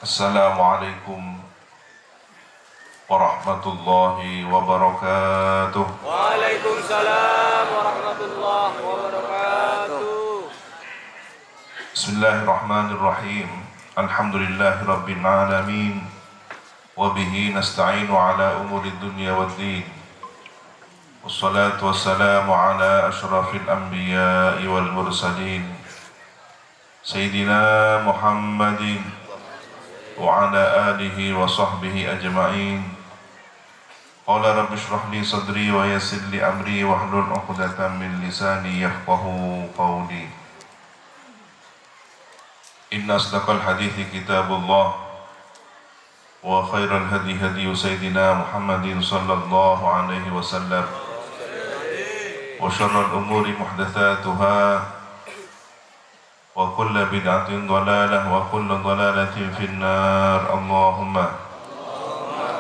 Assalamualaikum warahmatullahi wabarakatuh. Waalaikumsalam warahmatullahi wabarakatuh. Bismillahirrahmanirrahim. Alhamdulillahi rabbil alamin. Wa bihi nasta'inu ala umuri dunya waddin. Wassalatu wassalamu ala ashrafil anbiya'i wal mursalin Sayyidina Muhammadin wa ala alihi wa sahbihi ajma'in. Qala rabbi shrah li sadri wa yassir li amri wahlul 'uqdatam min lisani yafqahu qawli. Inna asdaqal hadithi kitabullah wa khairal hadi hadi sayyidina Muhammadin sallallahu alaihi wasallam wa syarrul umuri muhdatsatuha wa kullu bid'atin dhalalah wa kullu dhalalatin finnar. Allahumma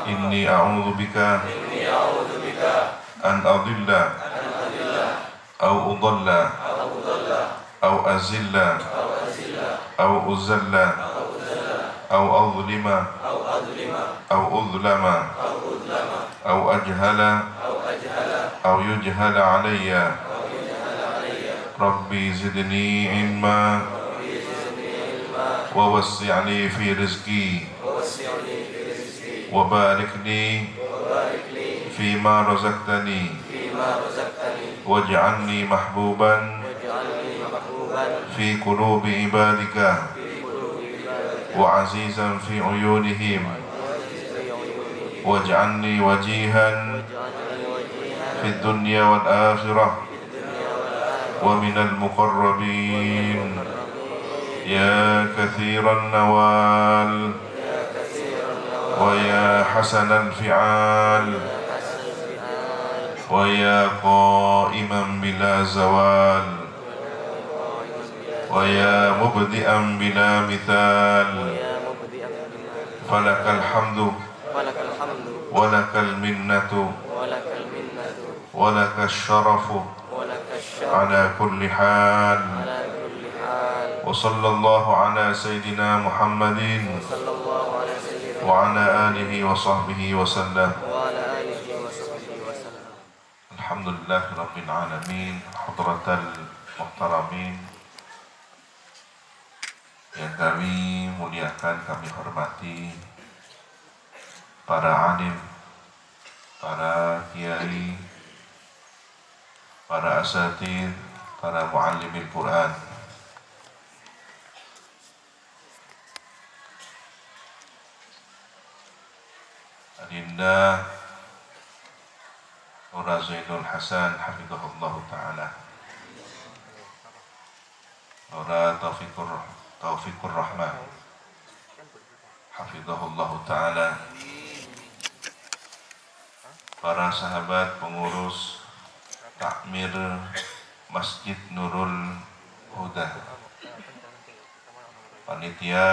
inni a'udzu bika an adilla aw udalla aw azilla aw uzalla aw adlima aw udlama aw ajhala aw yujhala alayya. Rabbi zidni ilma wa wassi'ni fi rizqi wa barik li fima razaqtani waj'alni mahbuban fi qulubi ibadika wa azizan fi uyunihim waj'alni wajihan fi dunya wal akhirah wa minal muqarrabin ya kathiran nawal wa ya hasanal fi'al wa ya qa'iman bila zawal wa ya mubdi'an bila mithal falakal hamdu wa lakal minnatu wa lakal syarafu ala kulli hal. Wa sallallahu ala sayyidina Muhammadin wa ala alihi wa sahbihi wa sallam. Alhamdulillah rabbil alamin. Hadratal muhtaramin yang kami muliakan, kami hormati, para alim, para kiai, para asatidz, para muallimil Quran, Adinda Nura Zainul Hasan hafizahullah ta'ala, Nura Taufikur Rahman hafizahullah ta'ala, para sahabat pengurus takmir Masjid Nurul Huda, panitia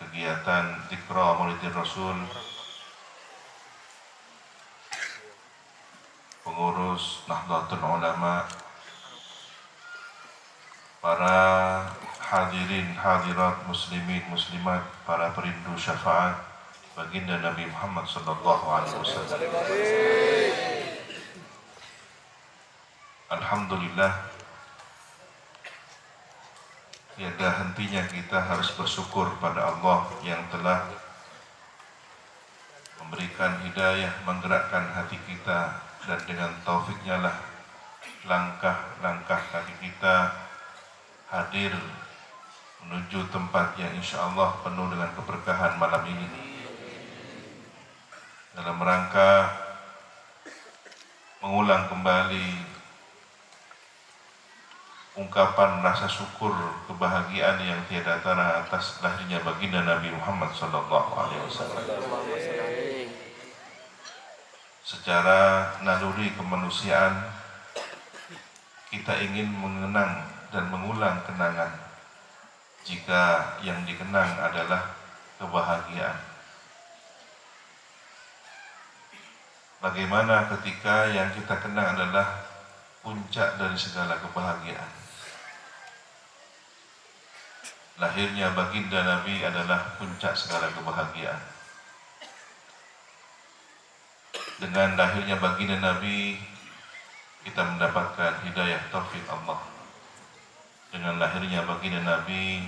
kegiatan Dzikra Maulidir Rasul, pengurus Nahdlatul Ulama, para hadirin hadirat muslimin muslimat, para perindu syafaat baginda Nabi Muhammad sallallahu alaihi wasallam. Alhamdulillah, tiada hentinya kita harus bersyukur pada Allah yang telah memberikan hidayah, menggerakkan hati kita, dan dengan taufiknya lah langkah-langkah kaki kita hadir menuju tempat yang insya Allah penuh dengan keberkahan malam ini, dalam rangka mengulang kembali ungkapan rasa syukur kebahagiaan yang tiada tara atas lahirnya baginda Nabi Muhammad sallallahu alaihi wasallam. Secara naluri kemanusiaan, kita ingin mengenang dan mengulang kenangan jika yang dikenang adalah kebahagiaan. Bagaimana ketika yang kita kenang adalah puncak dari segala kebahagiaan? lahirnya baginda Nabi adalah puncak segala kebahagiaan. Dengan lahirnya baginda Nabi, kita mendapatkan hidayah taufik Allah. Dengan lahirnya baginda Nabi,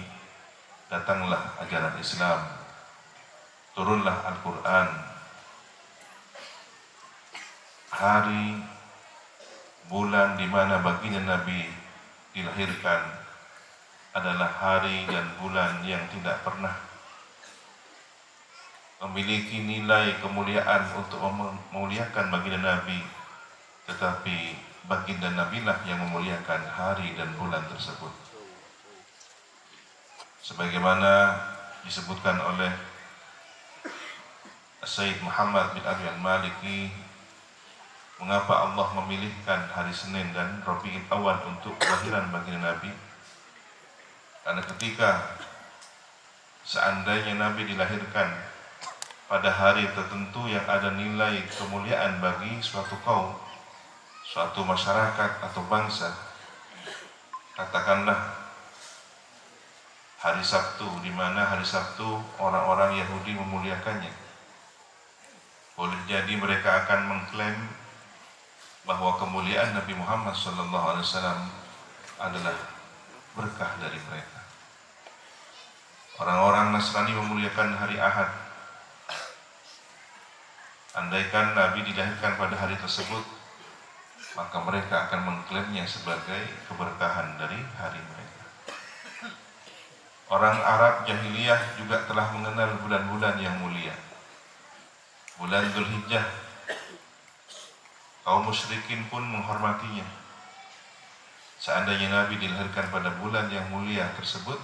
datanglah ajaran Islam, turunlah Al-Quran. Hari, bulan di mana baginda Nabi dilahirkan adalah hari dan bulan yang tidak pernah memiliki nilai kemuliaan untuk memuliakan baginda Nabi, tetapi baginda Nabi lah yang memuliakan hari dan bulan tersebut. Sebagaimana disebutkan oleh Sayyid Muhammad bin Abi al-Maliki, mengapa Allah memilihkan hari Senin dan Rabiul Awal untuk kelahiran baginda Nabi? Karena ketika seandainya Nabi dilahirkan pada hari tertentu yang ada nilai kemuliaan bagi suatu kaum, suatu masyarakat atau bangsa, katakanlah hari Sabtu, di mana hari Sabtu orang-orang Yahudi memuliakannya, boleh jadi mereka akan mengklaim bahwa kemuliaan Nabi Muhammad SAW adalah berkah dari mereka. Orang-orang Nasrani memuliakan hari Ahad. Andaikan Nabi dilahirkan pada hari tersebut, maka mereka akan mengklaimnya sebagai keberkahan dari hari mereka. Orang Arab jahiliyah juga telah mengenal bulan-bulan yang mulia. Bulan Dzulhijjah, kaum musyrikin pun menghormatinya. Seandainya Nabi dilahirkan pada bulan yang mulia tersebut,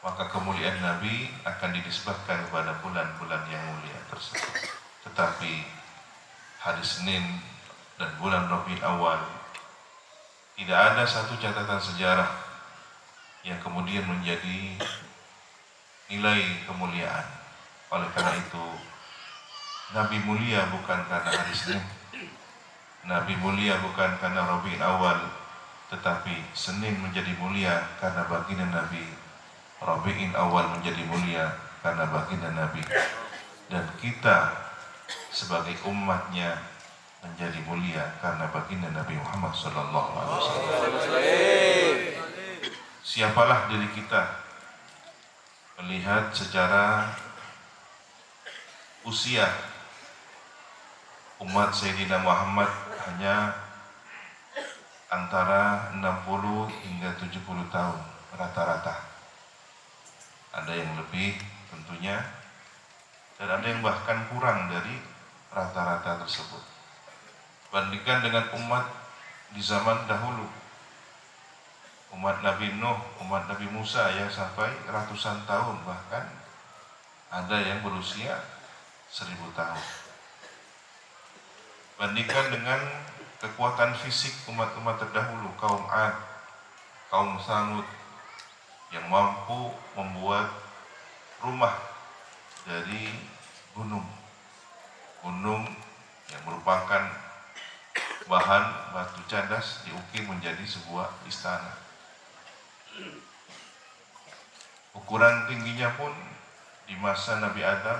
maka kemuliaan Nabi akan dinisbahkan kepada bulan-bulan yang mulia tersebut. Tetapi hari Senin dan bulan Rabiul Awal, tidak ada satu catatan sejarah yang kemudian menjadi nilai kemuliaan. Oleh karena itu, Nabi mulia bukan karena hari Senin, Nabi mulia bukan karena Rabiul Awal, tetapi Senin menjadi mulia karena baginda Nabi, Rabiul Awal menjadi mulia karena baginda Nabi, dan kita sebagai umatnya menjadi mulia karena baginda Nabi Muhammad SAW. Siapalah diri kita melihat secara usia, umat Sayyidina Muhammad hanya antara 60 hingga 70 tahun rata-rata. Ada yang lebih tentunya, dan ada yang bahkan kurang dari rata-rata tersebut. Bandingkan dengan umat di zaman dahulu, umat Nabi Nuh, umat Nabi Musa yang sampai ratusan tahun, bahkan ada yang berusia 1000 tahun. Bandingkan dengan kekuatan fisik umat-umat terdahulu, kaum Ad, kaum Tsamud, yang mampu membuat rumah dari gunung yang merupakan bahan batu cadas diukir menjadi sebuah istana. Ukuran tingginya pun di masa Nabi Adam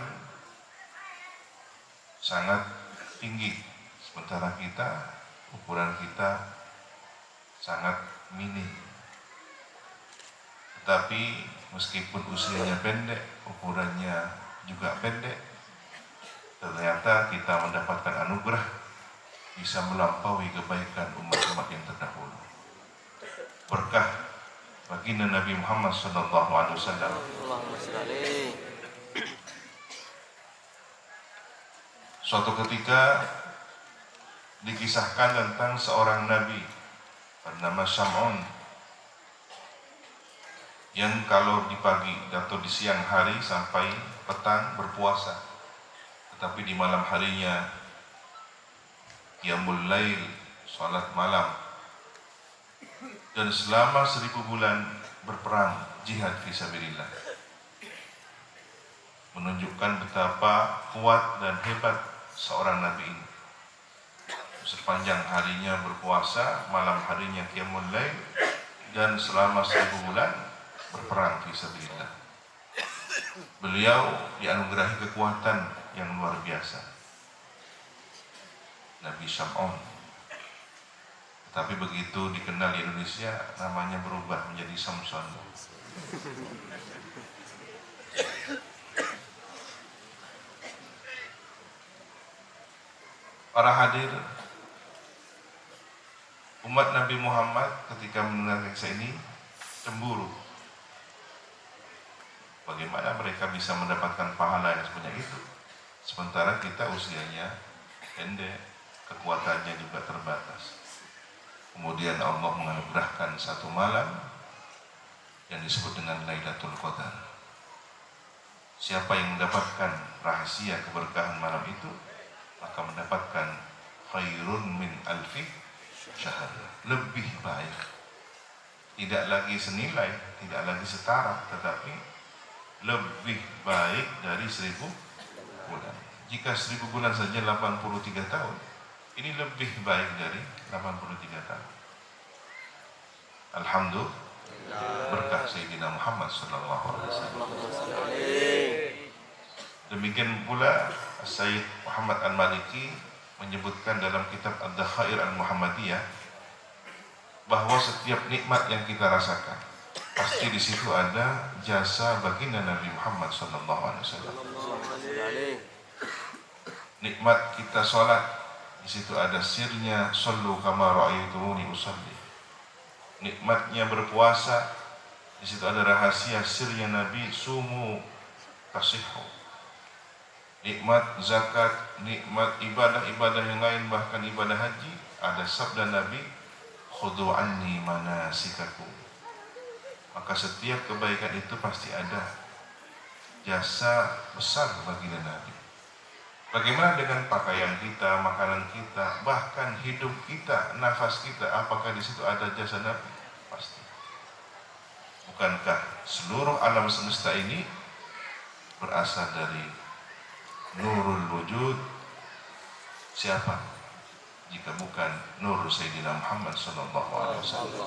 sangat tinggi, sementara ukuran kita sangat minim. Tetapi meskipun usianya pendek, ukurannya juga pendek, ternyata kita mendapatkan anugerah bisa melampaui kebaikan umat-umat yang terdahulu. Berkah baginda Nabi Muhammad SAW. Suatu ketika dikisahkan tentang seorang nabi bernama Sam'un, yang kalau di pagi atau di siang hari sampai petang berpuasa, tetapi di malam harinya qiyamul lail, salat malam, dan selama 1000 bulan berperang jihad fisabilillah, menunjukkan betapa kuat dan hebat seorang nabi ini. Sepanjang harinya berpuasa, malam harinya qiyamul lail, dan selama 1000 bulan berperang fisabilillah. Beliau dianugerahi kekuatan yang luar biasa, Nabi Syam'un. Tapi begitu dikenal di Indonesia, namanya berubah menjadi Samson. Para hadir, umat Nabi Muhammad ketika mendengar kisah ini cemburu. Bagaimana mereka bisa mendapatkan pahala yang sebanyak itu, sementara kita usianya pendek, kekuatannya juga terbatas. Kemudian Allah menganugerahkan satu malam yang disebut dengan Lailatul Qadar. Siapa yang mendapatkan rahasia keberkahan malam itu, maka mendapatkan khairun min alfi syahr, lebih baik. Tidak lagi senilai, tidak lagi setara, tetapi lebih baik dari 1000 bulan. Jika 1000 bulan saja 83 tahun, ini lebih baik dari 83 tahun. Alhamdulillah, berkah Sayyidina Muhammad sallallahu alaihi wasallam. Demikian pula Sayyid Muhammad Al-Maliki menyebutkan dalam kitab Ad-Dakhair Al-Muhammadiyah bahwa setiap nikmat yang kita rasakan pasti di situ ada jasa baginda Nabi Muhammad sallallahu alaihi wasallam. Nikmat kita sholat, di situ ada sirnya, sallu kama ra'aitumuni usalli. Nikmatnya berpuasa, di situ ada rahasia sirnya Nabi, sumu tasihhu. Nikmat zakat, nikmat ibadah-ibadah yang lain, bahkan ibadah haji, ada sabda Nabi, khudhu anni manasikakum. Maka setiap kebaikan itu pasti ada jasa besar bagi Nabi. Bagaimana dengan pakaian kita, makanan kita, bahkan hidup kita, nafas kita, apakah di situ ada jasa Nabi? Pasti. Bukankah seluruh alam semesta ini berasal dari Nurul Wujud? Siapa jika bukan Nur Sayyidina Muhammad sallallahu alaihi wasallam?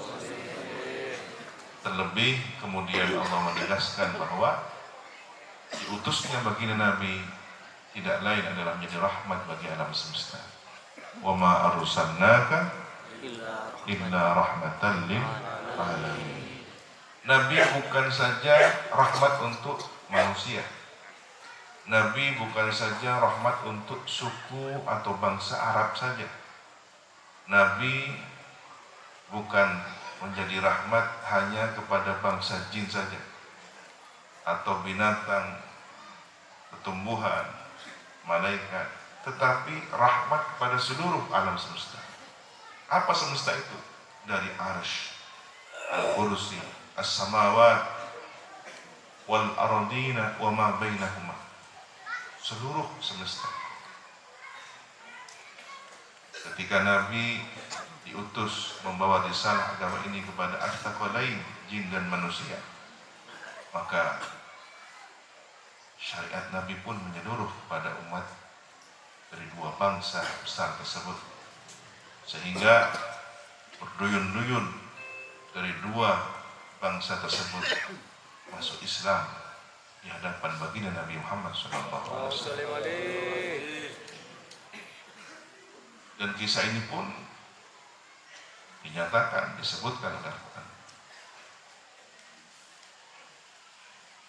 Terlebih kemudian Allah menegaskan bahwa diutusnya baginda Nabi tidak lain adalah menjadi rahmat bagi alam semesta. Wa ma arsalnaka illa rahmatan lil alamin. Nabi bukan saja rahmat untuk manusia. Nabi bukan saja rahmat untuk suku atau bangsa Arab saja. Nabi bukan menjadi rahmat hanya kepada bangsa jin saja, atau binatang, tumbuhan, malaikat, tetapi rahmat kepada seluruh alam semesta. Apa semesta itu? Dari arsy, al-kursi, as-samawat, wal ardina, wa ma bainahuma. Seluruh semesta. Ketika Nabi diutus membawa risalah agama ini kepada ats-tsaqalain, jin dan manusia, maka syariat Nabi pun menyeluruh pada umat dari dua bangsa besar tersebut, sehingga berduyun-duyun dari dua bangsa tersebut masuk Islam di hadapan baginda Nabi Muhammad SAW. Dan kisah ini pun dinyatakan, disebutkan oleh Al-Quran.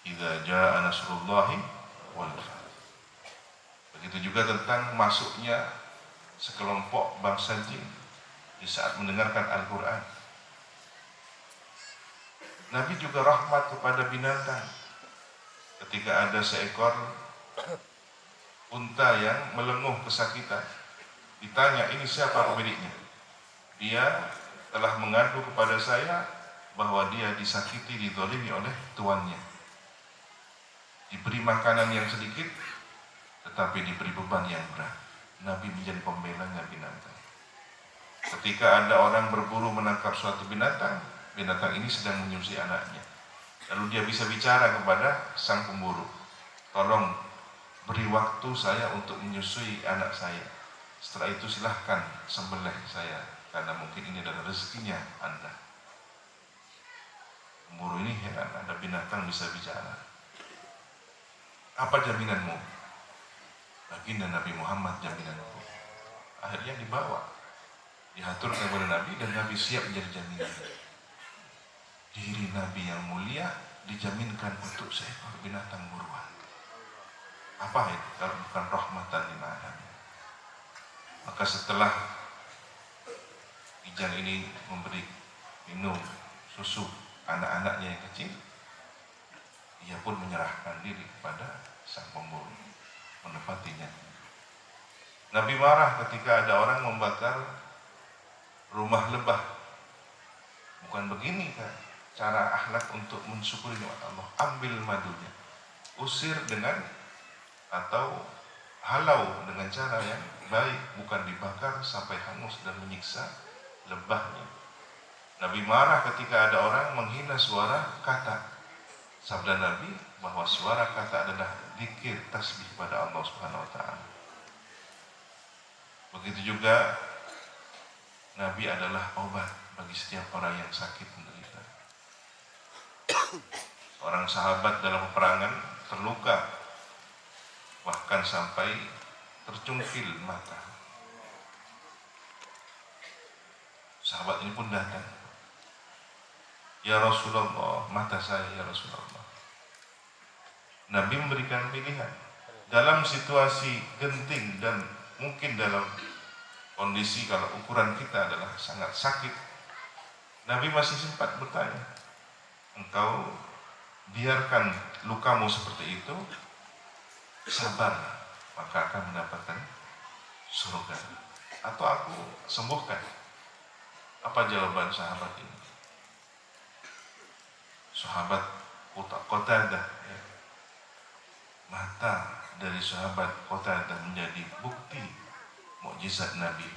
Idza jaa nasrullahi wal fath. Begitu juga tentang masuknya sekelompok bangsa jin di saat mendengarkan Al-Quran. Nabi juga rahmat kepada binatang. Ketika ada seekor unta yang melenguh kesakitan, ditanya, ini siapa pemiliknya? Dia telah mengadu kepada saya bahwa dia disakiti, dizalimi oleh tuannya. Diberi makanan yang sedikit, tetapi diberi beban yang berat. Nabi menjadi pembelanya binatang. Ketika ada orang berburu menangkap suatu binatang, binatang ini sedang menyusui anaknya. Lalu dia bisa bicara kepada sang pemburu, tolong beri waktu saya untuk menyusui anak saya. Setelah itu silahkan sembelih saya, karena mungkin ini adalah rezekinya Anda. Pemburu ini heran, ada binatang bisa bicara. Apa jaminanmu? Baginda Nabi Muhammad jaminanku. Akhirnya dibawa, diatur kepada Nabi, dan Nabi siap menjadi jaminan. Diri Nabi yang mulia dijaminkan untuk seekor binatang buruan. Apa itu kalau bukan rahmatan lil alamin? Maka setelah kijang ini memberi minum susu anak-anaknya yang kecil, ia pun menyerahkan diri kepada sang pemburu, menepatinya. Nabi marah ketika ada orang membakar rumah lebah. Bukan begini kan cara akhlak untuk mensyukuri nikmat Allah. Ambil madunya, usir dengan atau halau dengan cara yang baik, bukan dibakar sampai hangus dan menyiksa lebahnya. Nabi marah ketika ada orang menghina suara kata. Sabda Nabi bahwa suara kata adalah zikir tasbih pada Allah Subhanahu wa taala. Begitu juga Nabi adalah obat bagi setiap orang yang sakit menderita. Seorang sahabat dalam peperangan terluka, bahkan sampai tercungkil mata. Sahabat ini pun datang, "Ya Rasulullah, mata saya ya Rasulullah." Nabi memberikan pilihan. Dalam situasi genting dan mungkin dalam kondisi kalau ukuran kita adalah sangat sakit, Nabi masih sempat bertanya, "Engkau biarkan lukamu seperti itu, sabar, maka akan mendapatkan surga. Atau aku sembuhkan." Apa jawaban sahabat ini? Sahabat Qatadah, ya. Mata dari sahabat Qatadah menjadi bukti mukjizat Nabi.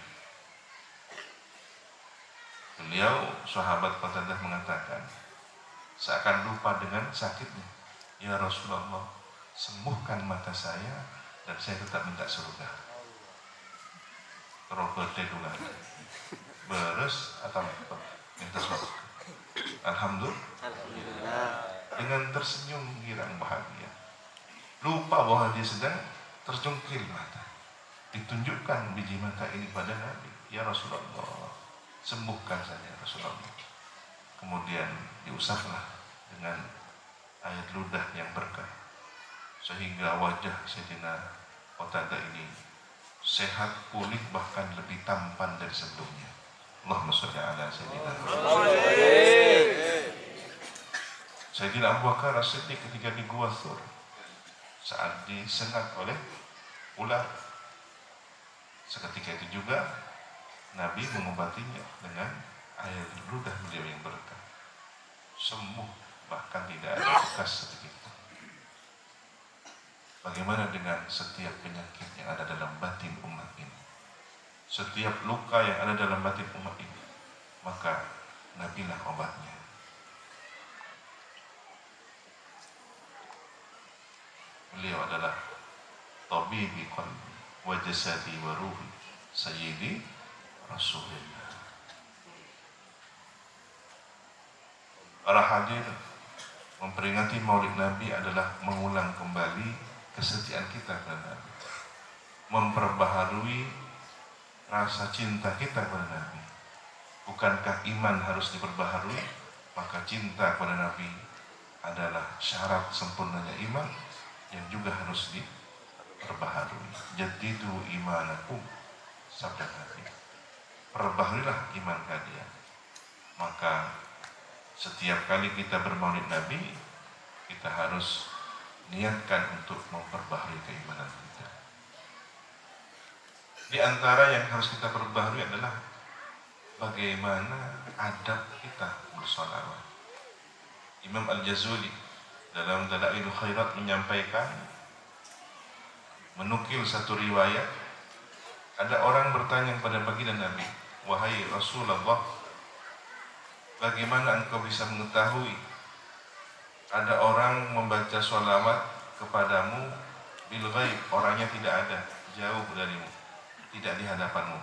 Beliau, sahabat Qatadah, mengatakan, seakan lupa dengan sakitnya, "Ya Rasulullah, sembuhkan mata saya dan saya tetap minta surga." Robert Dedula beres atau minta surga. Alhamdulillah, dengan tersenyum girang bahagia, lupa bahwa dia sedang tercungkil mata. Ditunjukkan biji mata ini pada Nabi, "Ya Rasulullah, sembuhkan saja Rasulullah." Kemudian diusaplah dengan air ludah yang berkah, sehingga wajah Sayyidina Qatadah ini sehat, pulih, bahkan lebih tampan dari sebelumnya. Allahumma sholli ala Sayyidina Sayyidina Abu Bakar As-Siddiq ketika di Gua Thur, saat disengat oleh ular, seketika itu juga Nabi mengobatinya dengan air ludah beliau yang berkah. Sembuh, bahkan tidak ada bekas sedikit pun. Bagaimana dengan setiap penyakit yang ada dalam batin umat ini? Setiap luka yang ada dalam batin umat ini, maka Nabilah obatnya. Beliau adalah tabibi qalbi wa jasadi wa ruhi sayyidi Rasulullah. Para hadir, memperingati Maulid Nabi adalah mengulang kembali kesetiaan kita kepada Nabi, memperbaharui rasa cinta kita kepada Nabi. Bukankah iman harus diperbaharui? Maka cinta kepada Nabi adalah syarat sempurnanya iman yang juga harus diperbaharui. Jadidu imanakum, sabda Nabi. Perbaharilah iman kalian. Maka setiap kali kita bermaulid Nabi, kita harus niatkan untuk memperbaharui keimanan kita. Di antara yang harus kita perbaharui adalah bagaimana adab kita bersolawat. Imam Al-Jazuli dalam Dalailul Khairat menyampaikan, menukil satu riwayat, ada orang bertanya kepada baginda Nabi, "Wahai Rasulullah, bagaimana engkau bisa mengetahui ada orang membaca sholawat kepadamu bil ghaib, orangnya tidak ada, jauh darimu, tidak di hadapanmu,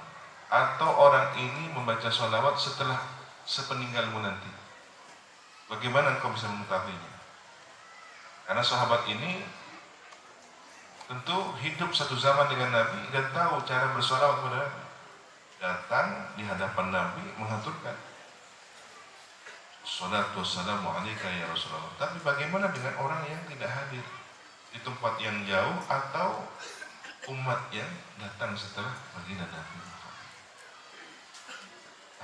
atau orang ini membaca sholawat setelah sepeninggalmu nanti?" Bagaimana engkau bisa mengetahuinya? Karena sahabat ini tentu hidup satu zaman dengan Nabi dan tahu cara bersolawat kepada Nabi. Datang di hadapan Nabi mengaturkan Salatu wassalamu alaika ya Rasulullah. Tapi bagaimana dengan orang yang tidak hadir di tempat yang jauh atau umat yang datang setelah baginda Nabi Muhammad?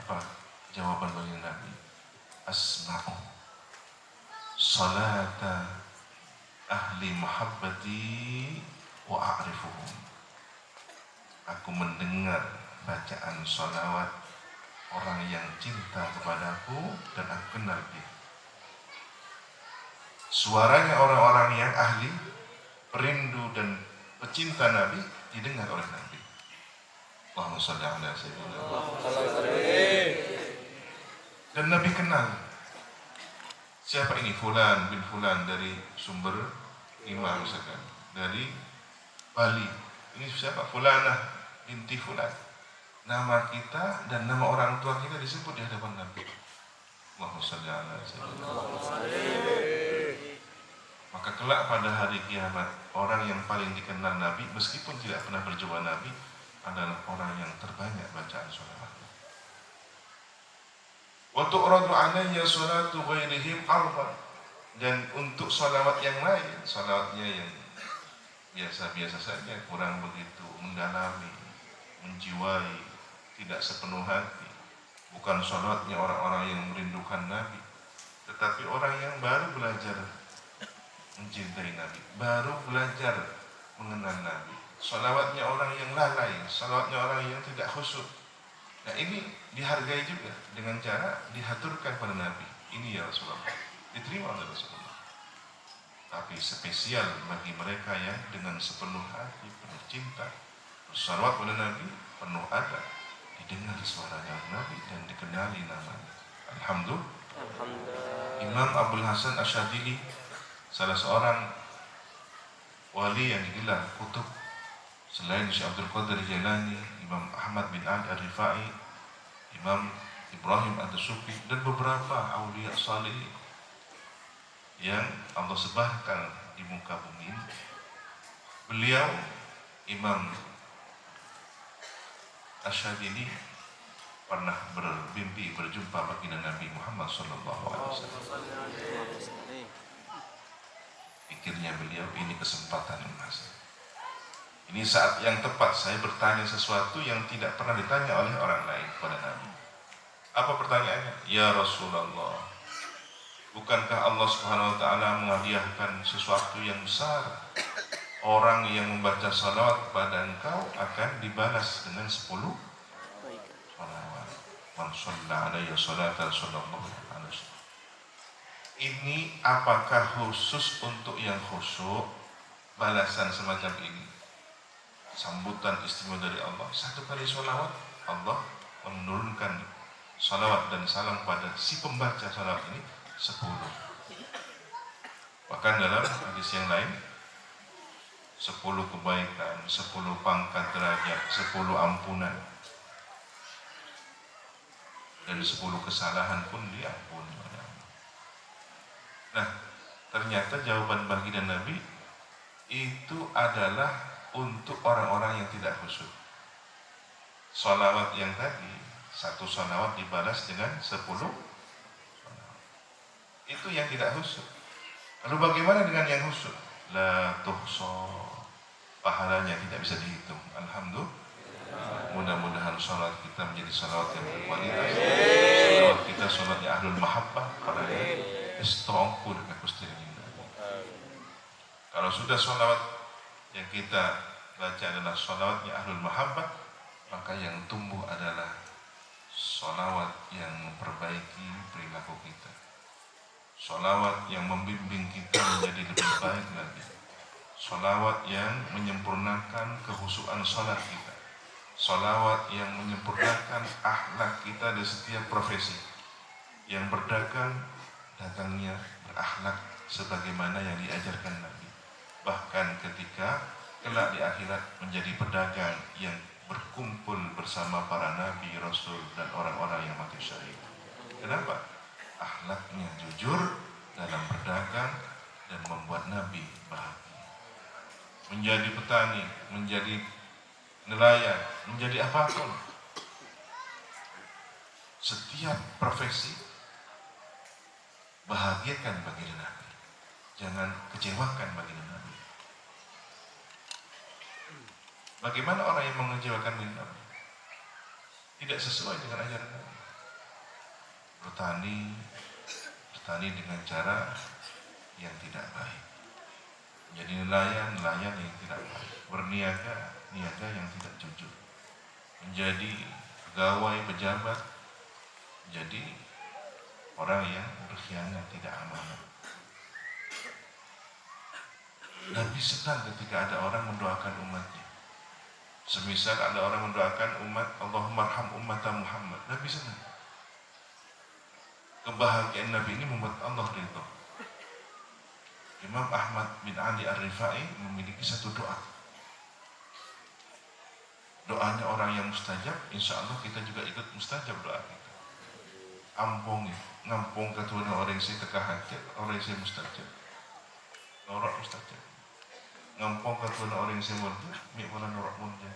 Apa jawaban baginda Nabi? Asma'u salata ahli mahabbati wa a'rifuhum. Aku mendengar bacaan salawat orang yang cinta kepadaku dan aku kenal dia. Suaranya orang-orang yang ahli, perindu dan pecinta Nabi didengar oleh Nabi. Allahumma shalli ala sayyidina. Dan Nabi kenal siapa ini, Fulan bin Fulan dari sumber 5 misalkan, dari Bali. Ini siapa? Fulanah binti Fulan. Nama kita dan nama orang tua kita disebut di hadapan Nabi. Allahumma shalli ala sayyidina. Maka kelak pada hari kiamat, orang yang paling dikenal Nabi meskipun tidak pernah berjumpa Nabi adalah orang yang terbanyak bacaan sholawat. Wa tu'radu alayya sholatu ghairihim arba. Dan untuk sholawat yang lain, sholawatnya yang biasa-biasa saja, kurang begitu mendalami, menjiwai, tidak sepenuh hati, bukan sholawatnya orang-orang yang merindukan Nabi, tetapi orang yang baru belajar mencintai Nabi, baru belajar mengenal Nabi. Sholawatnya orang yang lalai, sholawatnya orang yang tidak khusyuk. Nah ini dihargai juga dengan cara dihaturkan pada Nabi. Ini ya Rasulullah, diterima oleh Rasulullah. Tapi spesial bagi mereka yang dengan sepenuh hati, penuh cinta, bersalawat pada Nabi, penuh adab, didengar suaranya Nabi dan dikenali namanya. Alhamdulillah. Imam Abdul Hasan Asyadili, salah seorang wali yang digelar kutub selain Syekh Abdul Qadir Jailani, Imam Ahmad bin Ali Ar-Rifai, Imam Ibrahim Ad-Sufi, dan beberapa aulia salih yang Allah sebarkan di muka bumi. Beliau Imam Asyadili pernah bermimpi berjumpa baginda Nabi Muhammad SAW. Pikirnya beliau, ini kesempatan emas. Ini saat yang tepat saya bertanya sesuatu yang tidak pernah ditanya oleh orang lain kepada Nabi. Apa pertanyaannya? Ya Rasulullah, bukankah Allah Subhanahu wa taala menghadiahkan sesuatu yang besar? Orang yang membaca salawat kepada engkau akan dibalas dengan 10 salawat. Man shalla alayya salatan sallallahu alaihi wasallam. Ini apakah khusus untuk yang khusyuk balasan semacam ini? Sambutan istimewa dari Allah. 1 kali salawat, Allah menurunkan salawat dan salam pada si pembaca salawat ini 10. Bahkan dalam hadis yang lain, 10 kebaikan, 10 pangkat derajat, 10 ampunan, dari 10 kesalahan pun diampuni. Nah, ternyata jawaban baginda Nabi itu adalah untuk orang-orang yang tidak khusyuk. Salawat yang tadi, 1 salawat dibalas dengan 10 salawat. Itu yang tidak khusyuk. Lalu bagaimana dengan yang khusyuk? La tuhsa, pahalanya tidak bisa dihitung. Alhamdulillah. Mudah-mudahan salat kita menjadi salat yang berkualitas. Salat kita salatnya ahlul mahabbah, para istongkur kekustirina. Kalau sudah salawat yang kita baca adalah salawatnya ahlul mahabbah, maka yang tumbuh adalah salawat yang memperbaiki perilaku kita. Salawat yang membimbing kita menjadi lebih baik lagi. Salawat yang menyempurnakan kehusuan salat kita. Salawat yang menyempurnakan akhlak kita di setiap profesi. Yang berdagang, dagangnya berakhlak sebagaimana yang diajarkan Nabi. Bahkan ketika kelak di akhirat menjadi pedagang yang berkumpul bersama para nabi, rasul, dan orang-orang yang mati syahid. Kenapa? akhlaknya jujur dalam berdagang dan membuat Nabi bahagia. Menjadi petani, menjadi nelayan, menjadi apapun, setiap profesi bahagiakan baginda Nabi, jangan kecewakan baginda Nabi. Bagaimana orang yang mengecewakan baginda Nabi? Tidak sesuai dengan ajaran Nabi. Bertani dengan cara yang tidak baik, menjadi nelayan yang tidak baik, berniaga yang tidak jujur, menjadi pegawai pejabat, menjadi orang yang berkhianat, tidak amanah. Nabi senang ketika ada orang mendoakan umatnya. Semisal ada orang mendoakan umat, Allahumma arham ummata Muhammad, Nabi senang. Kebahagiaan Nabi ini membuat Allah ridho. Imam Ahmad bin Ali Ar-Rifai memiliki satu doa. Doanya orang yang mustajab, insya Allah kita juga ikut mustajab doa kita. Ampung, ngampung ketuanya orang yang saya teka hajat, orang yang saya mustajab. Norak mustajab. Ngampung ketuanya orang yang saya murjah, mi'wala norak murjah.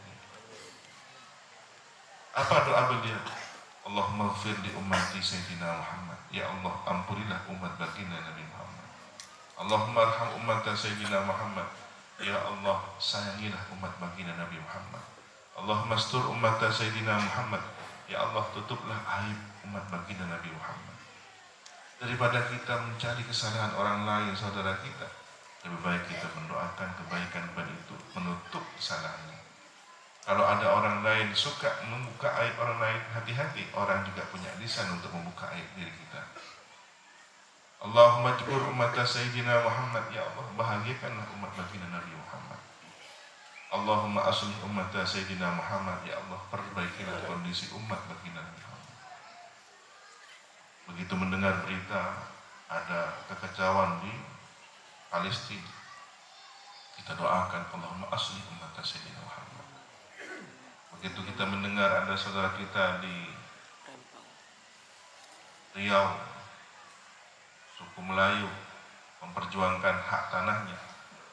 Apa doa beliau? Allahumma ghfir li ummati Sayyidina Muhammad. Ya Allah, ampunilah umat baginda Nabi Muhammad. Allahumma arham ummata Sayyidina Muhammad. Ya Allah, sayangilah umat baginda Nabi Muhammad. Allahumma astur ummata Sayyidina Muhammad. Ya Allah, tutuplah aib umat baginda Nabi Muhammad. Daripada kita mencari kesalahan orang lain, saudara kita, lebih baik kita mendoakan kebaikan kepada itu, menutup kesalahannya. Kalau ada orang lain suka membuka aib orang lain, hati-hati, orang juga punya lisan untuk membuka aib diri kita. Allahumma jbur ummata Sayyidina Muhammad. Ya Allah, bahagiakanlah umat baginda Nabi Muhammad. Allahumma aslih ummata Sayyidina Muhammad. Ya Allah, perbaikilah kondisi umat baginda Nabi Muhammad. Begitu mendengar berita ada kekacauan di Palestina, kita doakan Allahumma aslih ummata Sayyidina Muhammad. Begitu kita mendengar ada saudara kita di Riau, suku Melayu, memperjuangkan hak tanahnya,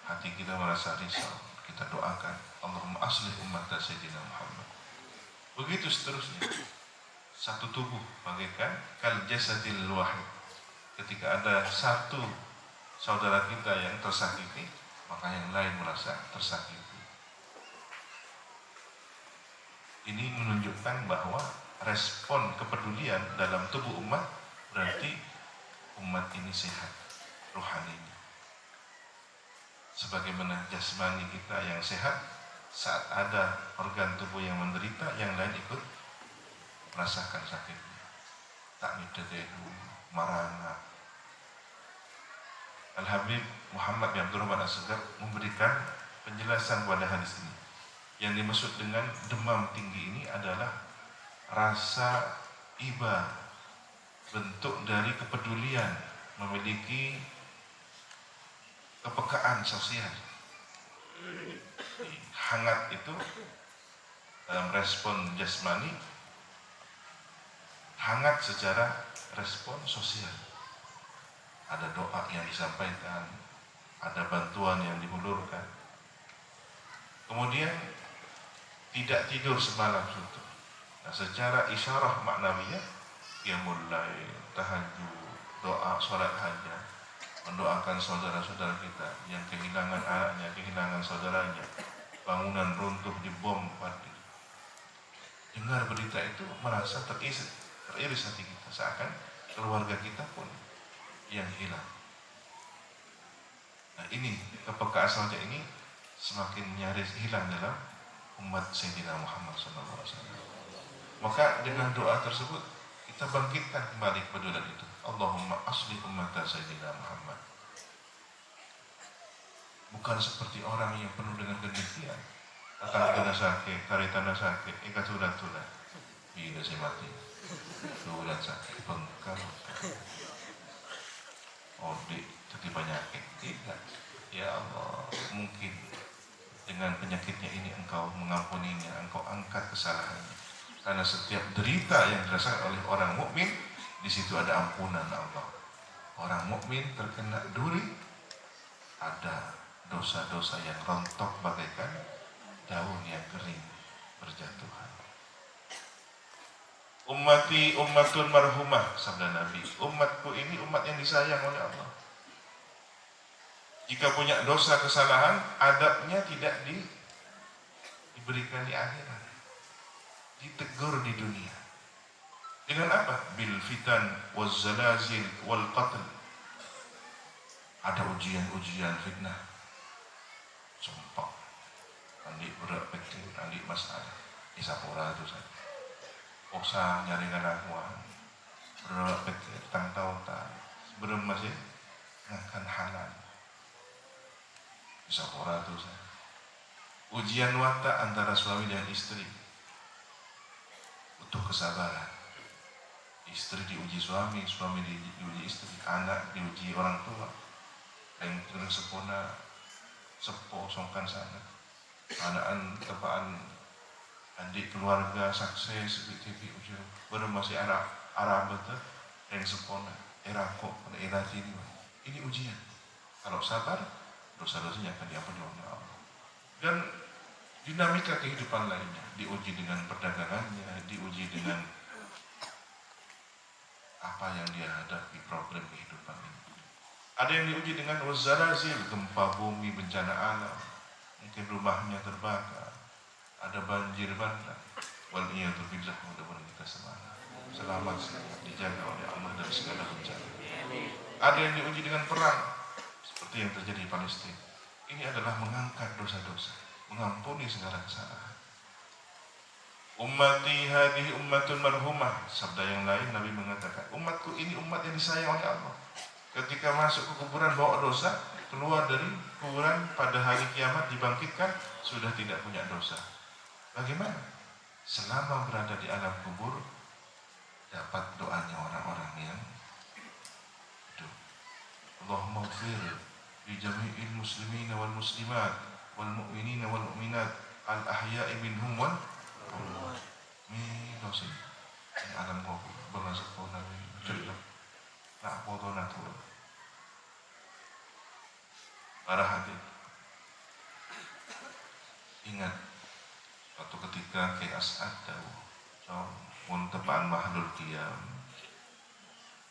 hati kita merasa risau. Kita doakan Allahumma aslih ummata Sayyidina Muhammad. Begitu seterusnya. Satu tubuh bagaikan kal jasadil wahid. Ketika ada satu saudara kita yang tersakiti, maka yang lain merasa tersakiti. Ini menunjukkan bahwa respon kepedulian dalam tubuh umat berarti umat ini sehat rohaninya. Sebagaimana jasmani kita yang sehat, saat ada organ tubuh yang menderita, yang lain ikut merasakan sakitnya. Tak midedehu, marana. Al-Habib Muhammad bin Abdul Rahman As-Segaf memberikan penjelasan pada hadis ini. Yang dimaksud dengan demam tinggi ini adalah rasa iba, bentuk dari kepedulian, memiliki kepekaan sosial. Hangat itu dalam respon jasmani, hangat secara respon sosial. Ada doa yang disampaikan, ada bantuan yang dihulurkan. Kemudian tidak tidur semalam suntuk. Nah, secara isyarah maknawiyah, qiyamul lail, tahajud, doa, sholat hajat, mendoakan saudara-saudara kita yang kehilangan anaknya, kehilangan saudaranya, bangunan runtuh dibom mati. Dengar berita itu merasa teriris hati kita, seakan keluarga kita pun yang hilang. Nah, ini kepekaan semacam ini semakin nyaris hilang dalam umat Sayyidina Muhammad SAW. Maka dengan doa tersebut kita bangkitkan kembali kepedulian itu. Allahumma asli ummata Sayyidina Muhammad. Bukan seperti orang yang penuh dengan kedengkian. Datang ke sakit, cari tanda sakit, tulah. Bila saya mati, tulah sakit, bengkak. Odik, jadi penyakit. Tidak. Ya Allah, mungkin dengan penyakitnya ini engkau mengampuninya, engkau angkat kesalahannya. Karena setiap derita yang dirasakan oleh orang mukmin Di situ ada ampunan Allah. Orang mukmin terkena duri, ada dosa-dosa yang rontok bagaikan daun yang kering berjatuhan. Ummati ummatun marhumah, sabda Nabi. Umatku ini umat yang disayang oleh Allah. Jika punya dosa kesalahan, adabnya tidak diberikan di akhirat, ditegur di dunia. Dengan apa? Bil fitan waz zalazil wal qatl. Ada ujian-ujian fitnah. Sumpah. Andi berat kecil, andi masalah. Isapura itu saja. Usah nyari kelakuan. Berat kecil, tang tautan. Sebelum masih ngakan halal. Isapura itu saja. Ujian watak antara suami dan istri. Butuh kesabaran. Istri diuji suami, suami diuji istri, anak diuji orang tua. Yang kering sepuna, sepo, songkan sana. Anaan, tepaan, adik keluarga, sukses, TV, ujung. Baru masih Arab betul, yang sepona, erako, era ini. Ini ujian. Kalau sabar, dosa-dosanya akan diampuni oleh Allah. Dan dinamika kehidupan lainnya, diuji dengan perdagangannya, diuji dengan apa yang dia hadapi, problem kehidupan ini. Ada yang diuji dengan wazalazil, gempa bumi, bencana alam, mungkin rumahnya terbakar, ada banjir bandang. Waliyadzubillah, mudah-mudahan kita selamat dijaga oleh Allah dari segala bencana. Ada yang diuji dengan perang, seperti yang terjadi di Palestina. Ini adalah mengangkat dosa-dosa, mengampuni segala kesalahan. Ummati hadhihi ummatun marhumah. Sabda yang lain Nabi mengatakan, umatku ini umat yang disayang oleh Allah. Ketika masuk ke kuburan bawa dosa, keluar dari kuburan pada hari kiamat dibangkitkan sudah tidak punya dosa. Bagaimana? Selama berada di alam kubur dapat doanya orang-orang yang hidup. Allahumma ighfir li jami'il muslimina wal muslimat wal mu'minina wal mu'minat al ahya'i minhum wal dosa yang alam kubur bermasuk pun Nabi cerita nak foto nak tu para hati ingat waktu ketika ke As'ad tahu so mun tepaan mahlul qiyam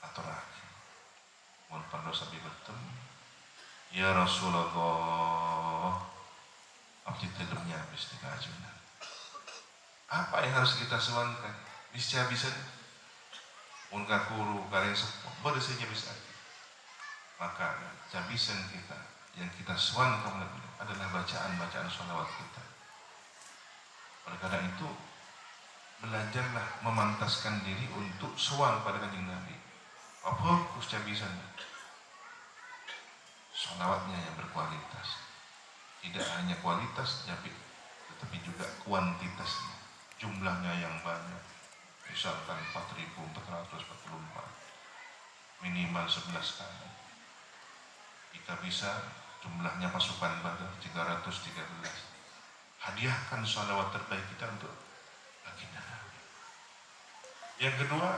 atau lagi mun pandosa bibetem ya Rasulullah abdi tedemnya habis dikajunan. Apa yang harus kita suankan? Bisa mun kakuru kareng sepuh boleh saja bisa. Maka cabisan kita yang kita suankan adalah bacaan-bacaan sholawat kita. Oleh karena itu belajarlah memantaskan diri untuk suan pada kanjeng Nabi. Fokus cabisannya. Sholawatnya yang berkualitas. Tidak hanya kualitas tetapi juga kuantitasnya. Jumlahnya yang banyak, misalkan 4.444, minimal 11 kali. Kita bisa jumlahnya pasukan Badar 313. Hadiahkan sholawat terbaik kita untuk baginda Nabi. Yang kedua,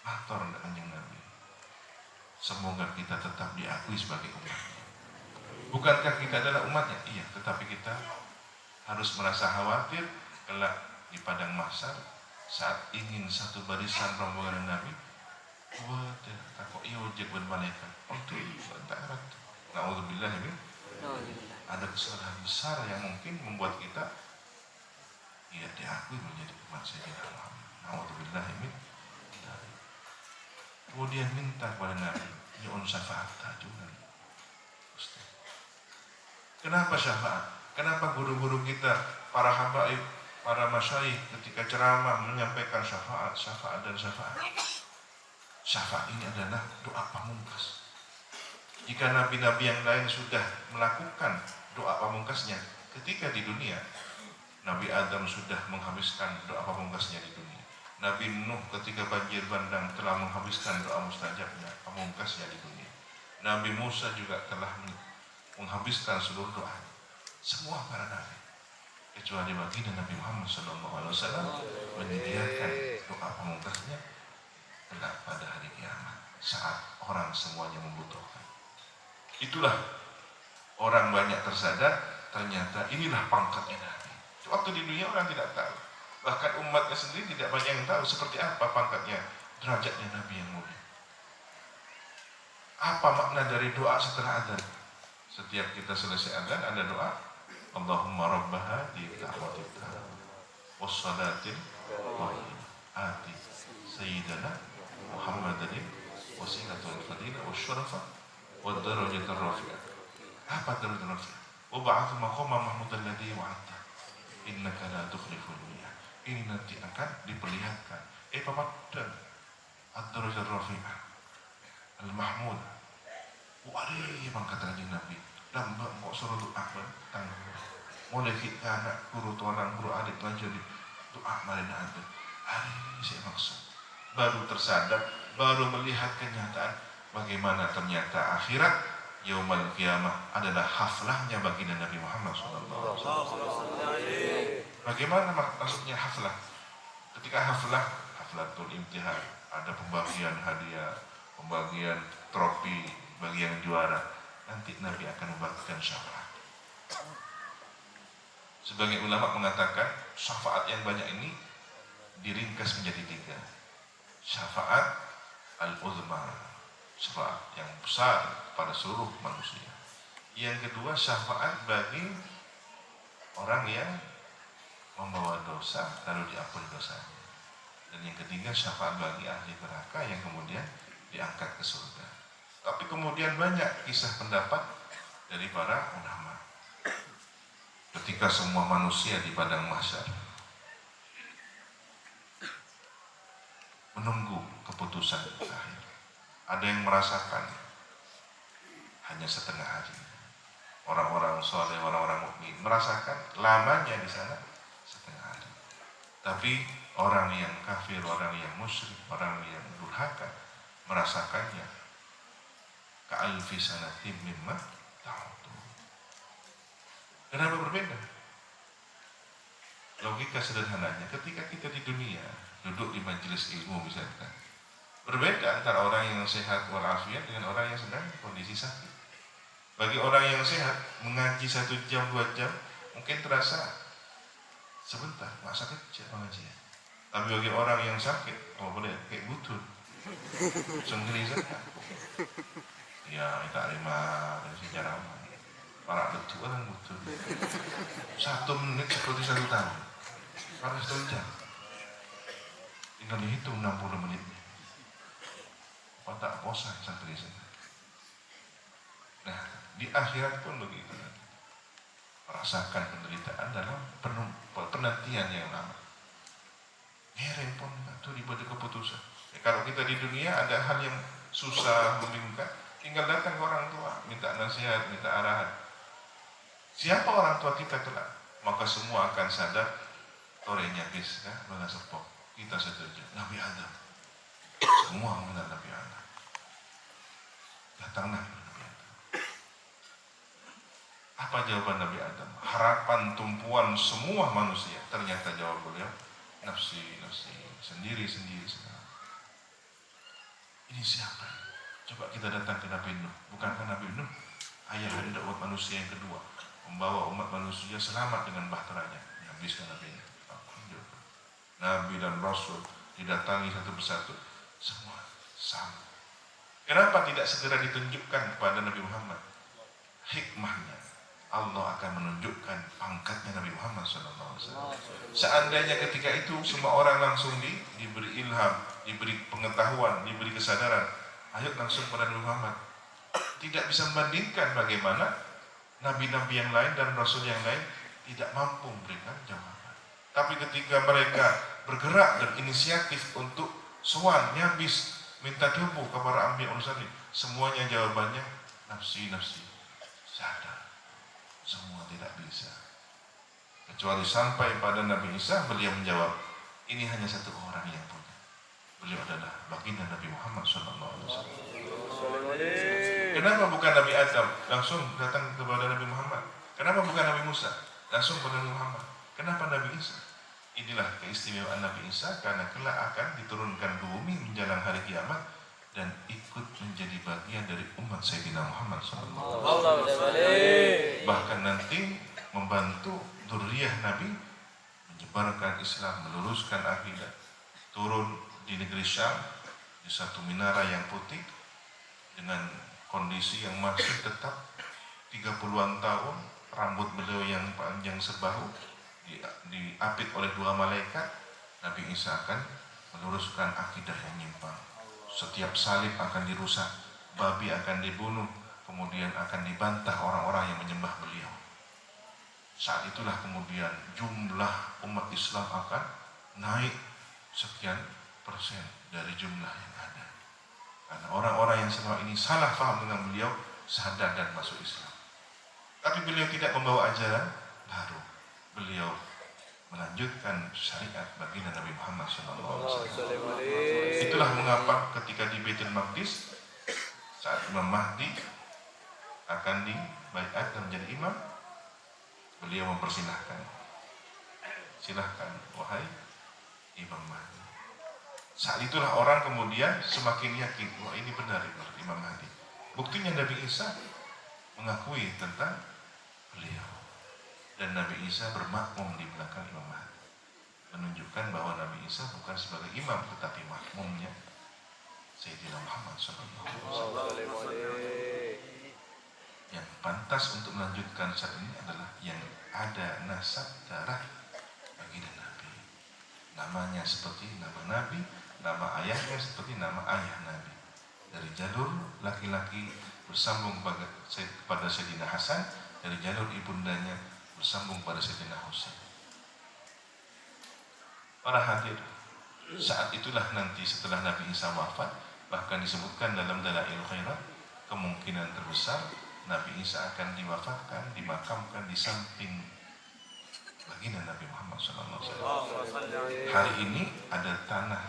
matur kanjeng Nabi. Semoga kita tetap diakui sebagai umatnya. Bukankah kita adalah umatnya? Iya, tetapi kita harus merasa khawatir kelak di padang mahsyar saat ingin satu barisan rombongan Nabi. Wah, takut ia ojek malaikat. Untuk tak harap. Na'udzubillah ya. Ada kesalahan besar yang mungkin membuat kita diakui menjadi umat Sayyidina Muhammad. Na'udzubillah ya. Kemudian minta kepada Nabi, ya syafaat tajunan. Kenapa syafaat? Kenapa guru-guru kita, para habaib, para masyayikh ketika ceramah menyampaikan syafaat, syafaat dan syafaat? Syafaat ini adalah doa pamungkas. Jika nabi-nabi yang lain sudah melakukan doa pamungkasnya ketika di dunia, Nabi Adam sudah menghabiskan doa pamungkasnya di dunia. Nabi Nuh ketika banjir bandang telah menghabiskan doa mustajabnya, pamungkasnya di dunia. Nabi Musa juga telah menghabiskan seluruh doa. Semua para nabi kecuali baginda Nabi Muhammad SAW menyediakan doa pamungkasnya kelak pada hari kiamat saat orang semuanya membutuhkan. Itulah orang banyak tersadar, ternyata inilah pangkatnya Nabi. Waktu di dunia orang tidak tahu, bahkan umatnya sendiri tidak banyak yang tahu seperti apa pangkatnya, derajatnya Nabi yang mulia. Apa makna dari doa setelah adzan? Setiap kita selesai adzan ada doa, Allahumma rabbaha di da'watika wassalatil ati sayyidana Muhammadin wasilatul fadilah wasyarafa wad darajatul rafi'ah. Apa darajatul rafi'ah? Wa ba'athu maqama mahmudan ladzi wa'ata innaka la tukhliful mi'ad. Ini nanti akan diperlihatkan papadan ad-darajatul rafi'ah al-mahmud. Wari mangkatan Nabi dan kok suruh doa tanggung mulai kita anak guru tualang guru adik ngajar doa marina ada hari ini saya maksud baru tersadar, baru melihat kenyataan bagaimana ternyata akhirat yaumul qiyamah adalah haflahnya baginda Nabi Muhammad SAW. Bagaimana maksudnya haflah? Ketika haflatul imtihan, ada pembagian hadiah, pembagian trofi bagi yang juara. Nanti Nabi akan membagikan syafaat. Sebagai ulama mengatakan syafaat yang banyak ini diringkas menjadi 3. Syafaat al-uzma, syafaat yang besar pada seluruh manusia. Yang kedua, syafaat bagi orang yang membawa dosa lalu diampuni dosanya. Dan yang ketiga, syafaat bagi ahli neraka yang kemudian diangkat ke surga. Tapi kemudian banyak kisah pendapat dari para ulama. Ketika semua manusia di padang mahsyar menunggu keputusan akhir, ada yang merasakan hanya setengah hari. Orang-orang soleh, orang-orang mukmin merasakan lamanya di sana setengah hari. Tapi orang yang kafir, orang yang musyrik, orang yang durhaka merasakannya ka'alfi sanatin mimma ta'udu. Kenapa berbeda? Logika sederhananya, ketika kita di dunia duduk di majelis ilmu misalkan, berbeda antara orang yang sehat walafiat dengan orang yang sedang kondisi sakit. Bagi orang yang sehat, mengaji 1 jam 2 jam mungkin terasa sebentar, masa kecil pengajian. Tapi bagi orang yang sakit, boleh kayak butut sendiri saja. Ya, tak terima dari sejarah para betul orang butut 1 menit seperti 1 tahun, pada 1 jam tinggal dihitung 60 menit. Apa tak bosan sampai di sana. Nah, di akhirat pun begitu. Merasakan penderitaan dalam penantian yang lama. Repot tuh dibuat keputusan. Kalau kita di dunia ada hal yang susah, membingungkan, tinggal datang ke orang tua, minta nasihat, minta arahan. Siapa orang tua kita kelak? Maka semua akan sadar, torenya bis, kan? Bangga sepok. Kita setuju. Nabi Adam. Semua mengenal Nabi Adam. Datanglah Nabi Adam. Apa jawaban Nabi Adam? Harapan tumpuan semua manusia. Ternyata jawab beliau, nafsi, nafsi, sendiri. Ini siapa? Coba kita datang ke Nabi Nuh. Bukankah Nabi Nuh ayah anda umat manusia yang kedua, membawa umat manusia selamat dengan bahteranya? Habiskan Nabi Nuh. Nabi dan Rasul didatangi satu persatu, semua sama. Kenapa tidak segera ditunjukkan kepada Nabi Muhammad? Hikmahnya, Allah akan menunjukkan pangkatnya Nabi Muhammad SAW. Seandainya ketika itu semua orang langsung diberi ilham, diberi pengetahuan, diberi kesadaran, ayo langsung pada Nabi Muhammad. Tidak bisa membandingkan bagaimana nabi-nabi yang lain dan rasul yang lain tidak mampu memberikan jawaban. Tapi ketika mereka bergerak dan inisiatif untuk sowan, nyabis, minta tubuh kepada Ambiya Mursalin, semuanya jawabannya nafsi. Sadar, semua tidak bisa. Kecuali sampai pada Nabi Isa, beliau menjawab, ini hanya 1 orang yang punya. Beliau adalah baginda Nabi Muhammad SAW. Kenapa bukan Nabi Adam langsung datang kepada Nabi Muhammad? Kenapa bukan Nabi Musa langsung kepada Nabi Muhammad? Kenapa Nabi Isa? inilah keistimewaan Nabi Isa, karena kelak akan diturunkan ke bumi menjelang hari kiamat dan ikut menjadi bagian dari umat Sayyidina Muhammad SAW. Bahkan nanti membantu dzurriyyah Nabi menyebarkan Islam, meluruskan akidah, turun di negeri Syam di satu minara yang putih dengan kondisi yang masih tetap 30-an tahun, rambut beliau yang panjang sebahu diapit oleh 2 malaikat. Nabi Isa akan meluruskan akidah yang nyimpang. Setiap salib akan dirusak, babi akan dibunuh, kemudian akan dibantah orang-orang yang menyembah beliau. Saat itulah kemudian jumlah umat Islam akan naik sekian persen dari jumlah yang ada. Karena orang-orang yang selama ini salah paham dengan beliau sadar dan masuk Islam. Tapi beliau tidak membawa ajaran baru. Beliau melanjutkan syariat baginda Nabi Muhammad SAW. Itulah mengapa ketika di Baitul Maqdis saat Imam Mahdi akan dibaiat dan menjadi imam, beliau mempersilahkan, silahkan wahai Imam Mahdi. Saat itulah orang kemudian semakin yakin, wah ini benar Imam Mahdi. Buktinya Nabi Isa mengakui tentang beliau, dan Nabi Isa bermakmum di belakang Imam Mahdi, menunjukkan bahwa Nabi Isa bukan sebagai imam tetapi makmumnya Sayyidina Muhammad SAW. Yang pantas untuk melanjutkan saat ini adalah yang ada nasab darah baginda Nabi, namanya seperti nama Nabi, nama ayahnya seperti nama ayah Nabi. Dari jalur laki-laki bersambung kepada Sayyidina Hasan, dari jalur ibundanya bersambung pada Sayyidina Husain. Para hadir, saat itulah nanti setelah Nabi Isa wafat, bahkan disebutkan dalam Dalail Khairat, kemungkinan terbesar Nabi Isa akan diwafatkan, dimakamkan di samping baginda Nabi Muhammad SAW. Hari ini ada tanah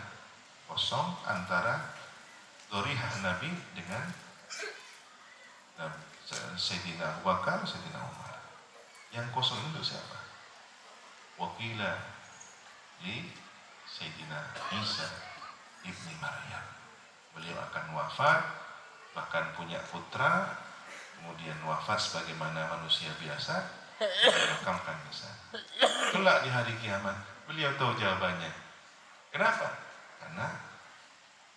kosong antara dzurriyyah Nabi dengan Sayyidina Abu Bakar, Sayyidina Umar. Yang kosong itu untuk siapa? Wakila li Sayyidina Isa ibni Maryam. Beliau akan wafat, bahkan punya putra, kemudian wafat sebagaimana manusia biasa, dimakamkan di sana. Kelak di hari kiamat, beliau tahu jawabannya. Kenapa? Karena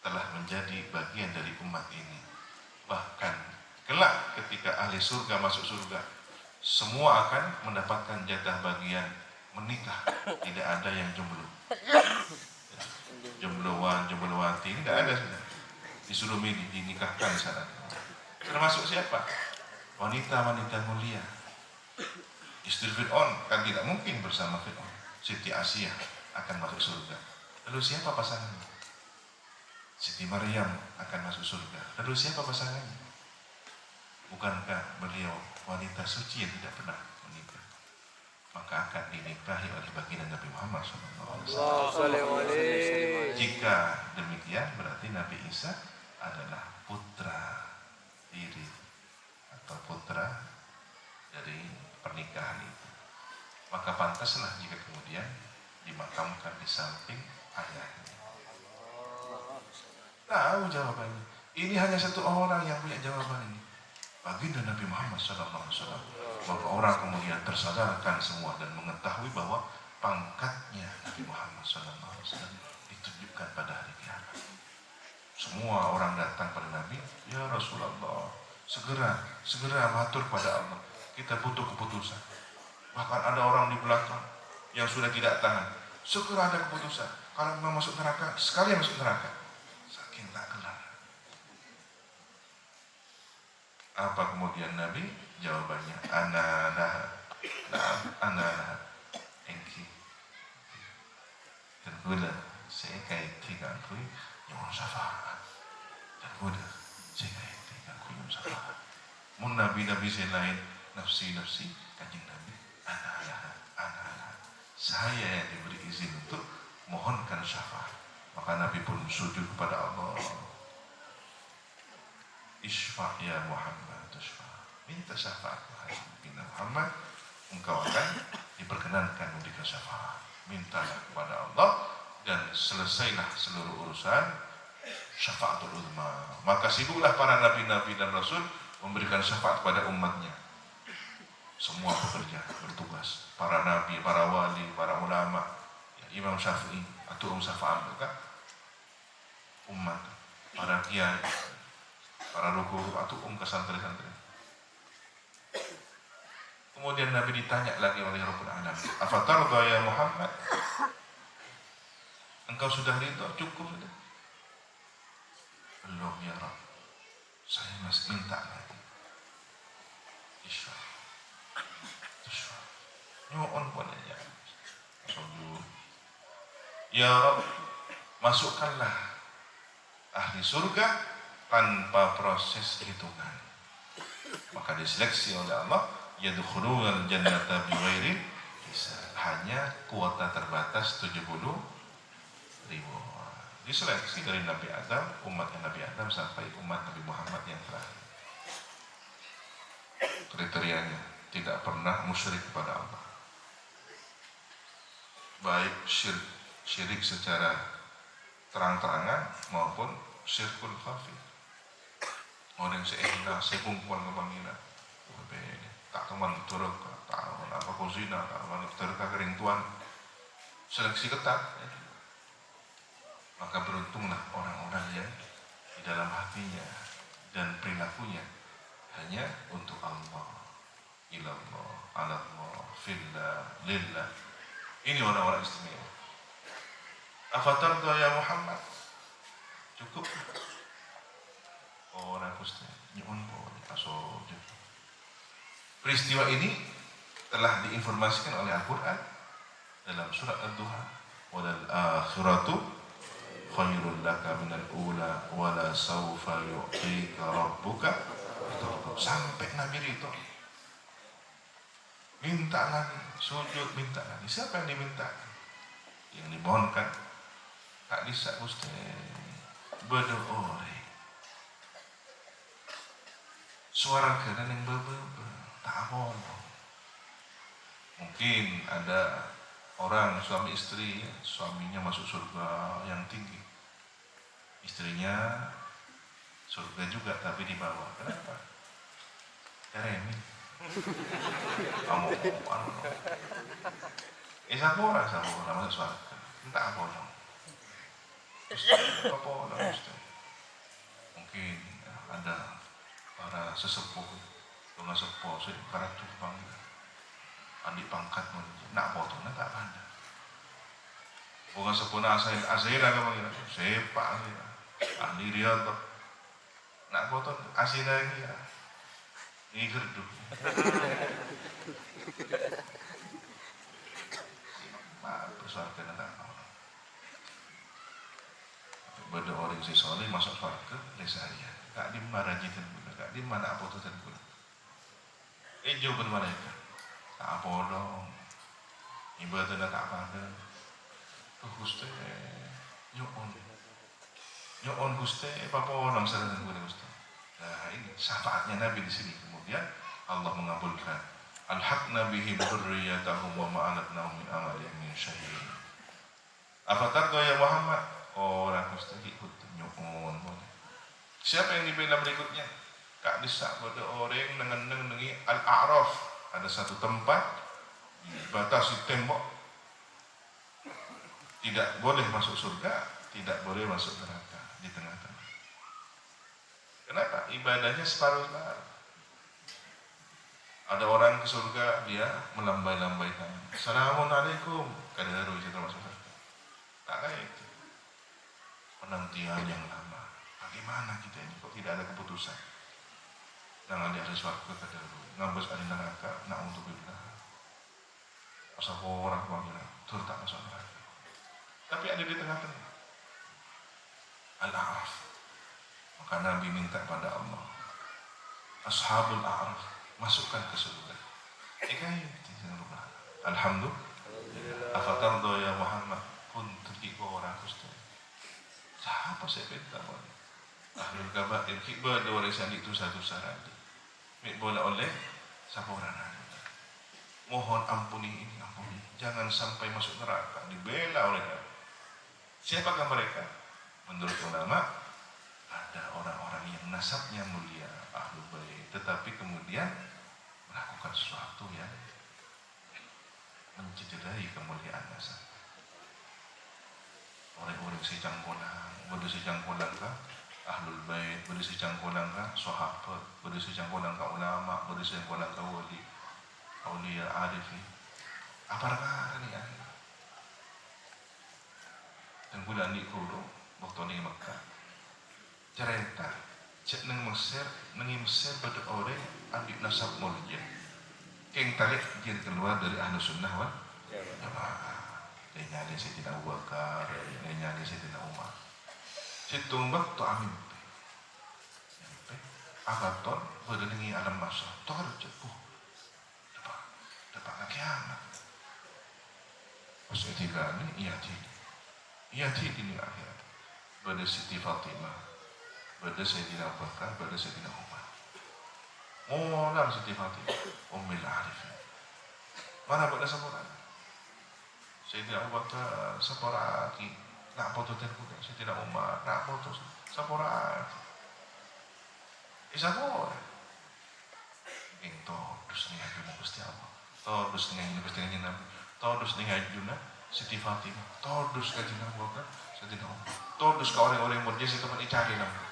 telah menjadi bagian dari umat ini. Bahkan kelak ketika ahli surga masuk surga, semua akan mendapatkan jatah bagian menikah. Tidak ada yang jomblo. Jombloan, jomblowati ini tidak ada. Disuruh milih, dinikahkan di sana. Termasuk siapa? Wanita-wanita mulia. Istri Fir'aun kan tidak mungkin bersama Fir'aun. Siti Asia akan masuk surga. Lalu siapa pasangannya? Siti Maryam akan masuk surga. Lalu siapa pasangannya? Bukankah beliau wanita suci yang tidak pernah menikah? Maka akan dinikahi oleh baginda Nabi Muhammad SAW. Jika demikian berarti Nabi Isa adalah putra diri atau putra dari pernikahan itu. Maka pantaslah jika kemudian dimakamkan di samping ayahnya. Tahu jawabannya. Ini hanya satu orang yang punya jawaban ini, baginda Nabi Muhammad SAW. Maka orang kemudian tersadarkan semua dan mengetahui bahwa pangkatnya Nabi Muhammad SAW ditunjukkan pada hari kiamat. Semua orang datang pada Nabi, ya Rasulullah, segera matur pada Allah. Kita butuh keputusan. Bahkan ada orang di belakang yang sudah tidak tahan. Segera ada keputusan. Kalau mau masuk neraka, sekalian masuk neraka. Saking tak gelar. Apa kemudian Nabi? Jawabannya, ana engki. Tergoda, saya kait tiga kui yang syafaat. Tergoda, saya kait tiga kui yang syafaat. Mun nabi-nabi saya lain, nafsi kanjeng Nabi, ana. Saya yang diberi izin untuk mohonkan syafaat. Maka Nabi pun sujud kepada Allah. Isfa' ya Muhammad, isfa'. Minta syafaat wahai Muhammad, engkau akan diperkenankan memberikan syafaat. mintalah kepada Allah dan selesailah seluruh urusan syafaatul uzma. Maka sibuklah para nabi-nabi dan rasul memberikan syafaat kepada umatnya. Semua bekerja, bertugas. Para nabi, para wali, para ulama, ya, Imam Syafi'i atau syafaat mereka umat, para kiai, para guru atau ke santri-santri. Kemudian Nabi ditanya lagi oleh Rabbul Alamin, "Afatarda ya Muhammad? Engkau sudah ridho? Cukup sudah?" "Belum ya Rabb, saya masih minta lagi." Isya, nyuon padanya. "Ya Rabb, masukkanlah ahli surga tanpa proses hitungan." Maka diseleksi oleh Allah, yadkhulul jannata bighairi hisab. Hanya kuota terbatas 70.000. Diseleksi dari Nabi Adam, umatnya Nabi Adam sampai umat Nabi Muhammad yang terakhir. Kriterianya tidak pernah musyrik kepada Allah, baik syirik secara terang-terangan maupun syirkul khafi. Orang yang seikhlas, sekungkuan kebanginan, tak teman turut, tak apa kozina, tak teman terka kering tuan, seleksi ketat. Maka beruntunglah orang-orang yang di dalam hatinya dan perilakunya hanya untuk Allah, ilallah, alallah, fillah, lillah. Ini orang-orang istimewa. Afatarda ya Muhammad? Cukup? Orang Gusti nyuwun pun aso. Peristiwa ini telah diinformasikan oleh Al-Quran dalam surat Ad-Duha, walal akhiratu khairul laka minal ula wala sawfa yu'tika rabbuka. Sampai Nabi itu minta lagi, sujud minta lagi. Siapa yang diminta? Yang dimohonkan tak bisa Gusti berdoa. Suara kena yang tak apa. Mungkin ada orang suami istri, suaminya masuk surga yang tinggi, istrinya surga juga tapi di bawah. Kenapa? Karena kamu sapora masuk surga. Entah apa dong. Apa dong? Mungkin ada para sesepuh, dengan sepuh, para tumpang, adik pangkat nak potong, nak ada. Bukan sepuh asira kan bang, sepak asira, ahli dia tu, nak potong asira lagi ya, ini gerdu. Persoalan nak orang. Beda orang si soleh masuk surga, lesarian. Tak di mana jitan pula, tak di mana apa tu dan pula. Jauh ber mereka. Tak apa dong. Ibadah dah tak pada. Gusti, nyon Gusti, apa orang sedang boleh Gusti. Nah ini syafaatnya Nabi di sini. Kemudian Allah mengabulkan. Alhaqna bihi dzurriyyatahum wa ma'alatnahum min amalihim min syai'in. Afatarda ya Muhammad? Orang Gusti ikut nyon. Siapa yang dibela berikutnya? Kak bisa pada orang dengan Al-A'raf. Ada satu tempat dibatasi tembok, tidak boleh masuk surga, tidak boleh masuk neraka, di tengah-tengah. Kenapa? Ibadahnya separuh-separuh. Ada orang ke surga, dia melambai-lambaikan, Assalamualaikum, kadaru itu termasuk surga. Tak kayak itu. Penantian yang lama. Bagaimana kita ini kok tidak ada keputusan? Jangan di hari suatu kadaru, ngabas ada neraka, untuk billah. Asal orang bagaimana, tur tak masuk neraka. Tapi ada di tengah-tengah. Al-A'raf. Maka Nabi minta pada Allah, Ashabul A'raf, masukkan ke surga. Alhamdulillah. Afatarda ya Muhammad, pun tertiga orang Gusti. Siapa saya minta boleh? Ahlul kabair, kibah ada warisan itu satu syarat. Mik boleh oleh siapa orang ada. mohon ampuni ini, ampuni. Jangan sampai masuk neraka, dibela oleh Nabi. Siapakah mereka? Menurut ulama, ada orang-orang yang nasabnya mulia, Ahlul Bait, tetapi kemudian melakukan sesuatu yang mencederai kemuliaan nasab. Orang-orang sejangkolang, bodoh sejangkolang kah? Ahlul Bait, bodoh sejangkolang kah? Sahabat, bodoh sejangkolang kah? Ulama, bodoh sejangkolang kah? Wali, aulia, arifin. Apakah ini ahli? Dan bulan ni kuro, waktu ni Mekah, cerita, cek neng Mesir pada orang ambil nasab mulia. Yang tarik dia keluar dari ahlu sunnah wal jamaah. Dia nyari Sayyidina Abu Bakar, dia nyari Sayyidina Umar. Situng waktu amin. Abaton berdengi alam masa. Tor cepuh. Dapat kiamat. Pas ketiga ini ia ini akhirat. Pada Siti Fatimah, pada Sayyidina Abu Bakar, pada Sayyidina Umar. Molar Siti Fatimah, Ummul Arifin. Mana pada saburan? Sayyidina Abu Bakar saporaki, nak foto terkuda. Sayyidina Umar nak foto saporaki. Isapor. Itu dus dengan Nabi Gusti Allah. Todus dengan Gusti Nabi. Todus dengan Juna Siti Fatimah. Todus kajian Abu Bakar, Sayyidina Umar. Todus ke orang-orang yang berjasa teman icari nama.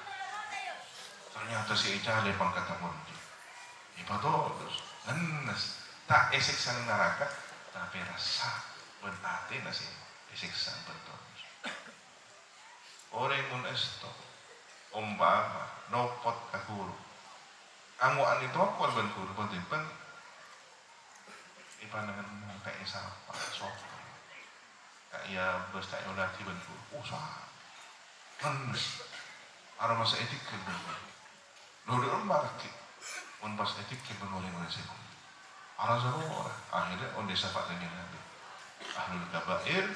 Ternyata si icari pangkat murni. Ibadah ngenes tak esiksa neraka tapi rasa benate nasi esiksa betul. Orang mun esto umpama nopot kahuru anguan itu korban guru penting ipanangan kayak siapa sopo kayak bos tak lagi bentur usah ngenes arah masa etik kebenar lo market pun pas etik kebenar oleh sih. Orang akhirnya on syafaat dengan Nabi. Ahlul kabair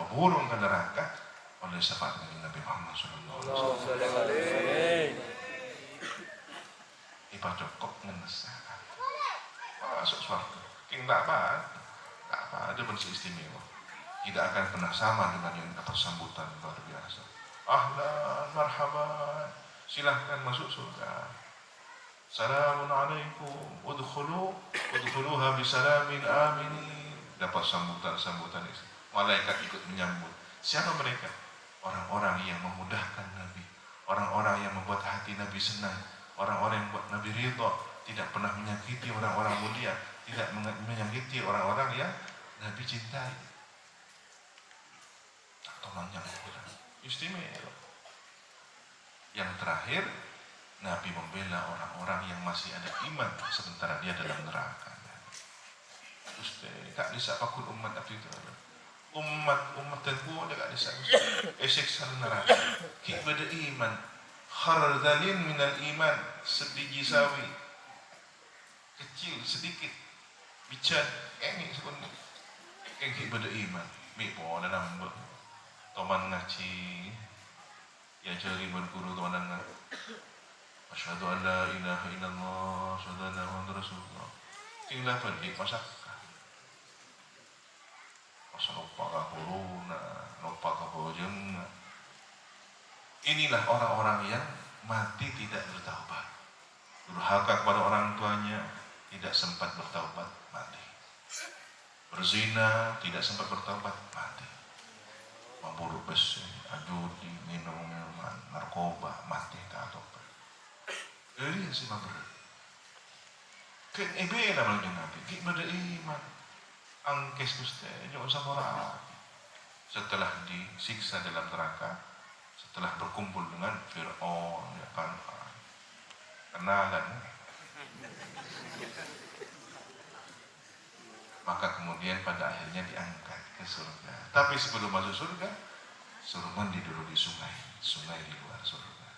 burung ke neraka oleh syafaat dengan Nabi Muhammad sallallahu alaihi wasallam. Ipa cukup ngenesakan. Masuk surga. King tak apa, ada bentuk istimewa. Tidak akan pernah sama dengan yang dapat sambutan luar biasa. Ahlan, marhaban, silahkan masuk surga. Assalamualaikum alaikum, udkhuluha bisalamin aminin. Dapat sambutan itu. Malaikat ikut menyambut. Siapa mereka? Orang-orang yang memudahkan Nabi, orang-orang yang membuat hati Nabi senang, orang-orang yang membuat Nabi ridha, tidak pernah menyakiti orang-orang mulia, tidak menyakiti orang-orang yang Nabi cintai. Tolong yang kurang istimewa. Yang terakhir, Nabi membela orang-orang yang masih ada iman sementara dia dalam neraka. Ustaz, tak bisa pakul umat Nabi itu. Umat tengku dia tak bisa. Siksa neraka. Kita ada iman. Khardalin minal iman, sediji sawi. Kecil sedikit. Bicara ini sebenarnya. Kita ada iman. Mipo dalam toman ngaji. Ya cari berguru toman ngaji. Asyhadu an la ilaha illallah, asyhadu anna Muhammadar Rasulullah. Tinggal pergi masakan. Masa lupa kahuruna, lupa kahujeng. Inilah orang-orang yang mati tidak bertaubat. Durhaka kepada orang tuanya, tidak sempat bertaubat, mati. Berzina, tidak sempat bertaubat, mati. Memburuk besi, judi, minum minuman, narkoba, mati tak taubat. Ini sih berat. Kan ebe lah malu Nabi. Kita beriman. Angkes Gusti, jangan sampai. Setelah disiksa dalam neraka, setelah berkumpul dengan Fir'aun, ya kan, kenalan. Maka kemudian pada akhirnya diangkat ke surga. Tapi sebelum masuk surga, suruh mandi dulu di sungai di luar surga.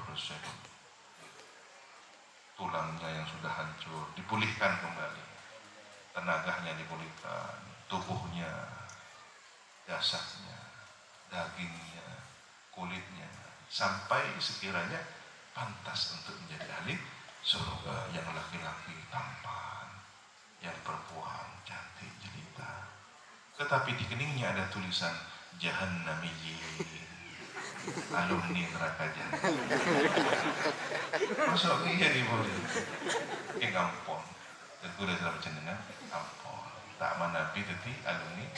Proses tulangnya yang sudah hancur dipulihkan kembali, tenaganya dipulihkan, tubuhnya, jasadnya, dagingnya, kulitnya, sampai sekiranya pantas untuk menjadi ahli surga yang laki-laki tampan, yang perempuan cantik jelita, tetapi di keningnya ada tulisan Jahannamiyyin, alumni neraka jahanam. Masuk iya ibu, gampang. Teguh dalam cendengan, ampun. Tak manabi tadi alumni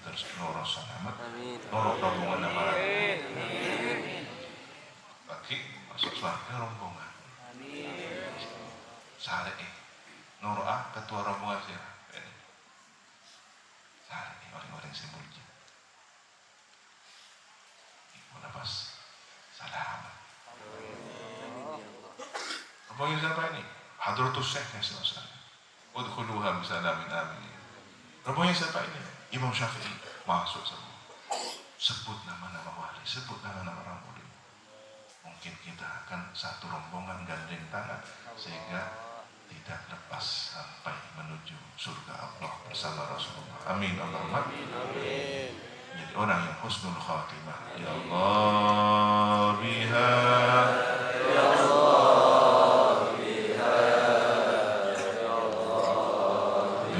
terus noro selamat, noro rombongan nama bagi masuk surga rombongan. Sare noro ketua rombongan sih. Sare orang-orang simbolnya. Ibu nafas salamat. Rombongan siapa ini? Hadratus Syekh SAW. Udkhuluha bisalamin amin. Rombongan siapa ini? Imam Syafi'i. Masuk semua. Sebut nama-nama wali, sebut nama-nama orang mulia. Mungkin kita akan satu rombongan gandeng tangan sehingga tidak lepas sampai menuju surga Allah bersama Rasulullah. Amin Allahumma. Amin. Jadi orang yang husnul khatimah. Ya Allah biha. Ya Allah biha. Ya Allah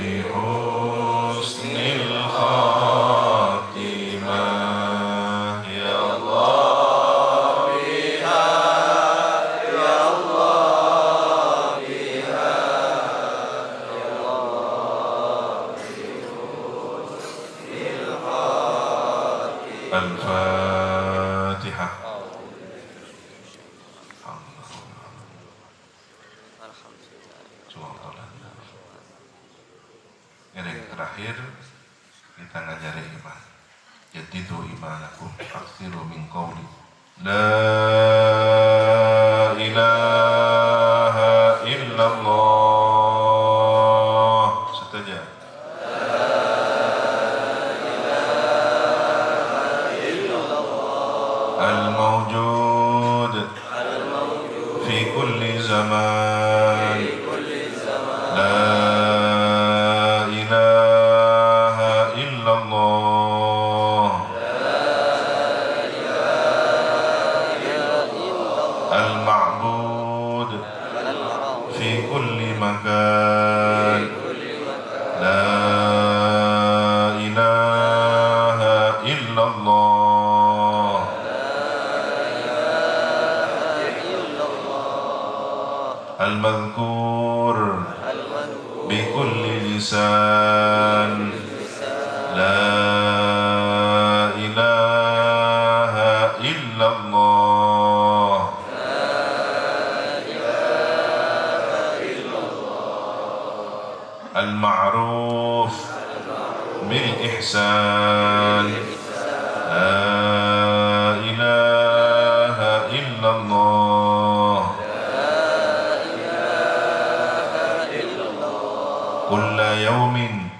bihusnil khatimah. Ya Allah biha. Ya Allah biha. Ya Allah bihusnil khatimah. Al-Fatihah. Yang terakhir kita ngajari iman. Jadidu imanakum aksiru min qawli La ilaha illallah. Saja. Al-mawjud fi kulli zaman. La ilaha illallah. Al-ma'bud fi kulli makan. La ilaha illallah. Al-madhkur bi kulli lisan. La ilaha illallah. Al-ma'ruf bil ihsan. La ilaha illallah. Kulla yawmin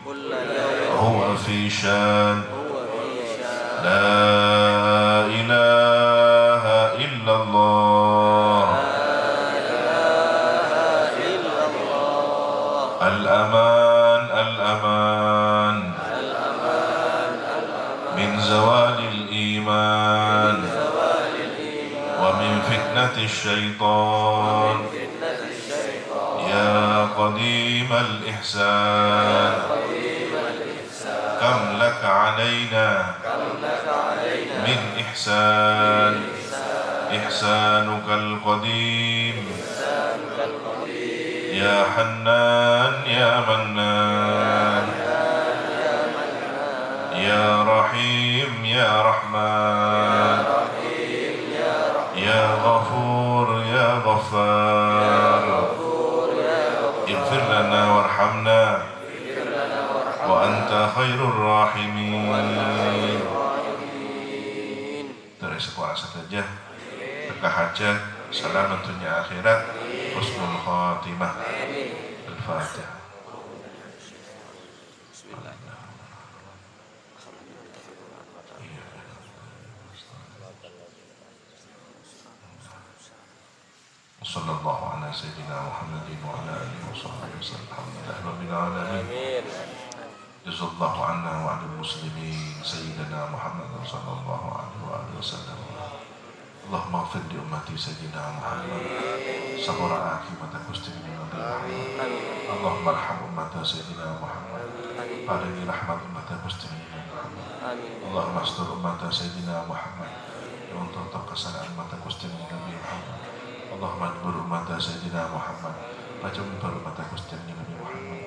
huwa fi shan. La ilaha illallah. Al-aman, al-aman min zawalil iman wa min fitnati syaitan. Ya qadim al-ihsan, kam laka alayna min ihsan. Ihsanuka al-qadim. Ya Hannan, Ya Mannan, Ya Rahim, Ya Rahman, Ya Ghafur, Ya Ghaffar. Ighfir lana warhamna wa anta khairur rahimin. Dari sekolah saja, berkah hajat, selamatnya akhirat, husnul khatimah. Al-Fatihah. Sallallahu ala sayyidina Muhammadin wa ala alihi wa sahbihi wasallam. Alhamdulillah rabbil alamin. Jazallahu anna wa 'anil muslimin sayyidina Muhammad sallallahu alaihi wa alihi wasallam. Allahumma ighfir li ummati sayyidina Muhammad sabara akibat muslimin Nabi Muhammad. Allahumma arham ummata sayyidina Muhammad. Paringi rahmat ummata muslimin Nabi Muhammad. Allahumma astur ummata sayyidina Muhammad. Untuk kesalahan ummata muslimin Nabi Muhammad. Allahumma ajbur ummata sayyidina Muhammad. Wajibur ummata muslimin Nabi Muhammad.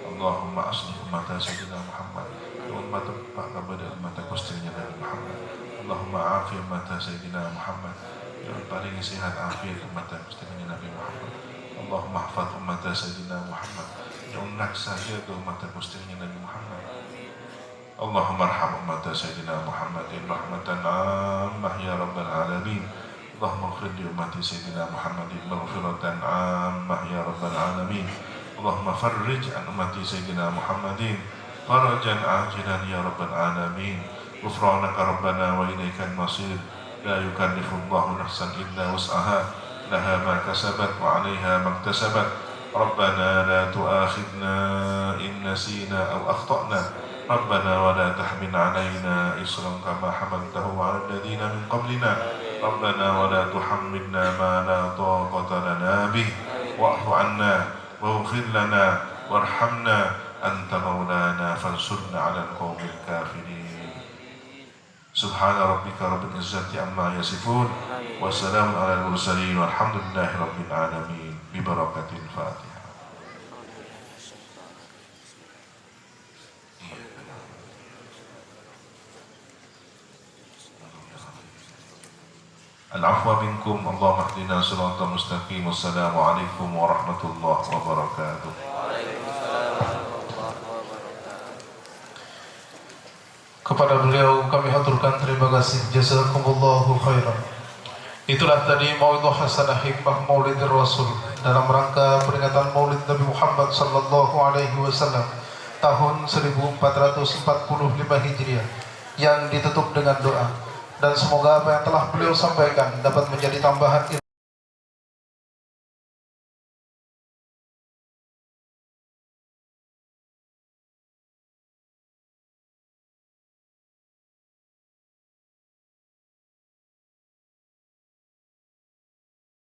Allahumma aslih ummata sayyidina Muhammad. Ummata kepada ummata muslimin Nabi Muhammad. Allahumma afi ummata sayyidina Muhammad. Ya paringi sehat afiat ummata muslimin Nabi Muhammad. Allahumma hafaz ummata sayyidina Muhammad. Ya naksa jaga ummata muslimin Nabi Muhammad. Allahumma arham ummata sayyidina Muhammadin rahmatan ammah ya rabbal alamin. Allahumma ighfir li ummati sayyidina Muhammadin maghfiratan ammah ya rabbal alamin. Allahumma farrij an ummati sayyidina Muhammadin farajan ajilan ya rabbal alamin. Ghufranaka rabbana wa ilaikal masir. La yukallifullahu nafsan illa wus'aha. Laha ma kasabat wa 'alaiha ma iktasabat. Rabbana la tu'akhidna in nasina aw akhtana. Rabbana wa la tahmil 'alaina isran kama hamaltahu 'ala alladhina min qablina. Rabbana wa la tuhammilna ma la taqata lana bih. Wa'fu 'anna waghfir lana warhamna anta maulana fansurna 'alal qaumil kafirin. Subhana rabbika rabbil izzati amma yasifun wa salamun 'alal mursalin walhamdulillahi rabbil alamin bi barakatil Fatihah. Al-afwa minkum, Allahumma hdina siratal mustaqim. Wassalamualaikum warahmatullahi wabarakatuh. Kepada beliau kami haturkan terima kasih, jazakumullahu khairan. Itulah tadi mauidhah hasanah hikmah Maulidir Rasul dalam rangka peringatan Maulid Nabi Muhammad sallallahu alaihi wasallam tahun 1445 Hijriah yang ditutup dengan doa, dan semoga apa yang telah beliau sampaikan dapat menjadi tambahan ilmu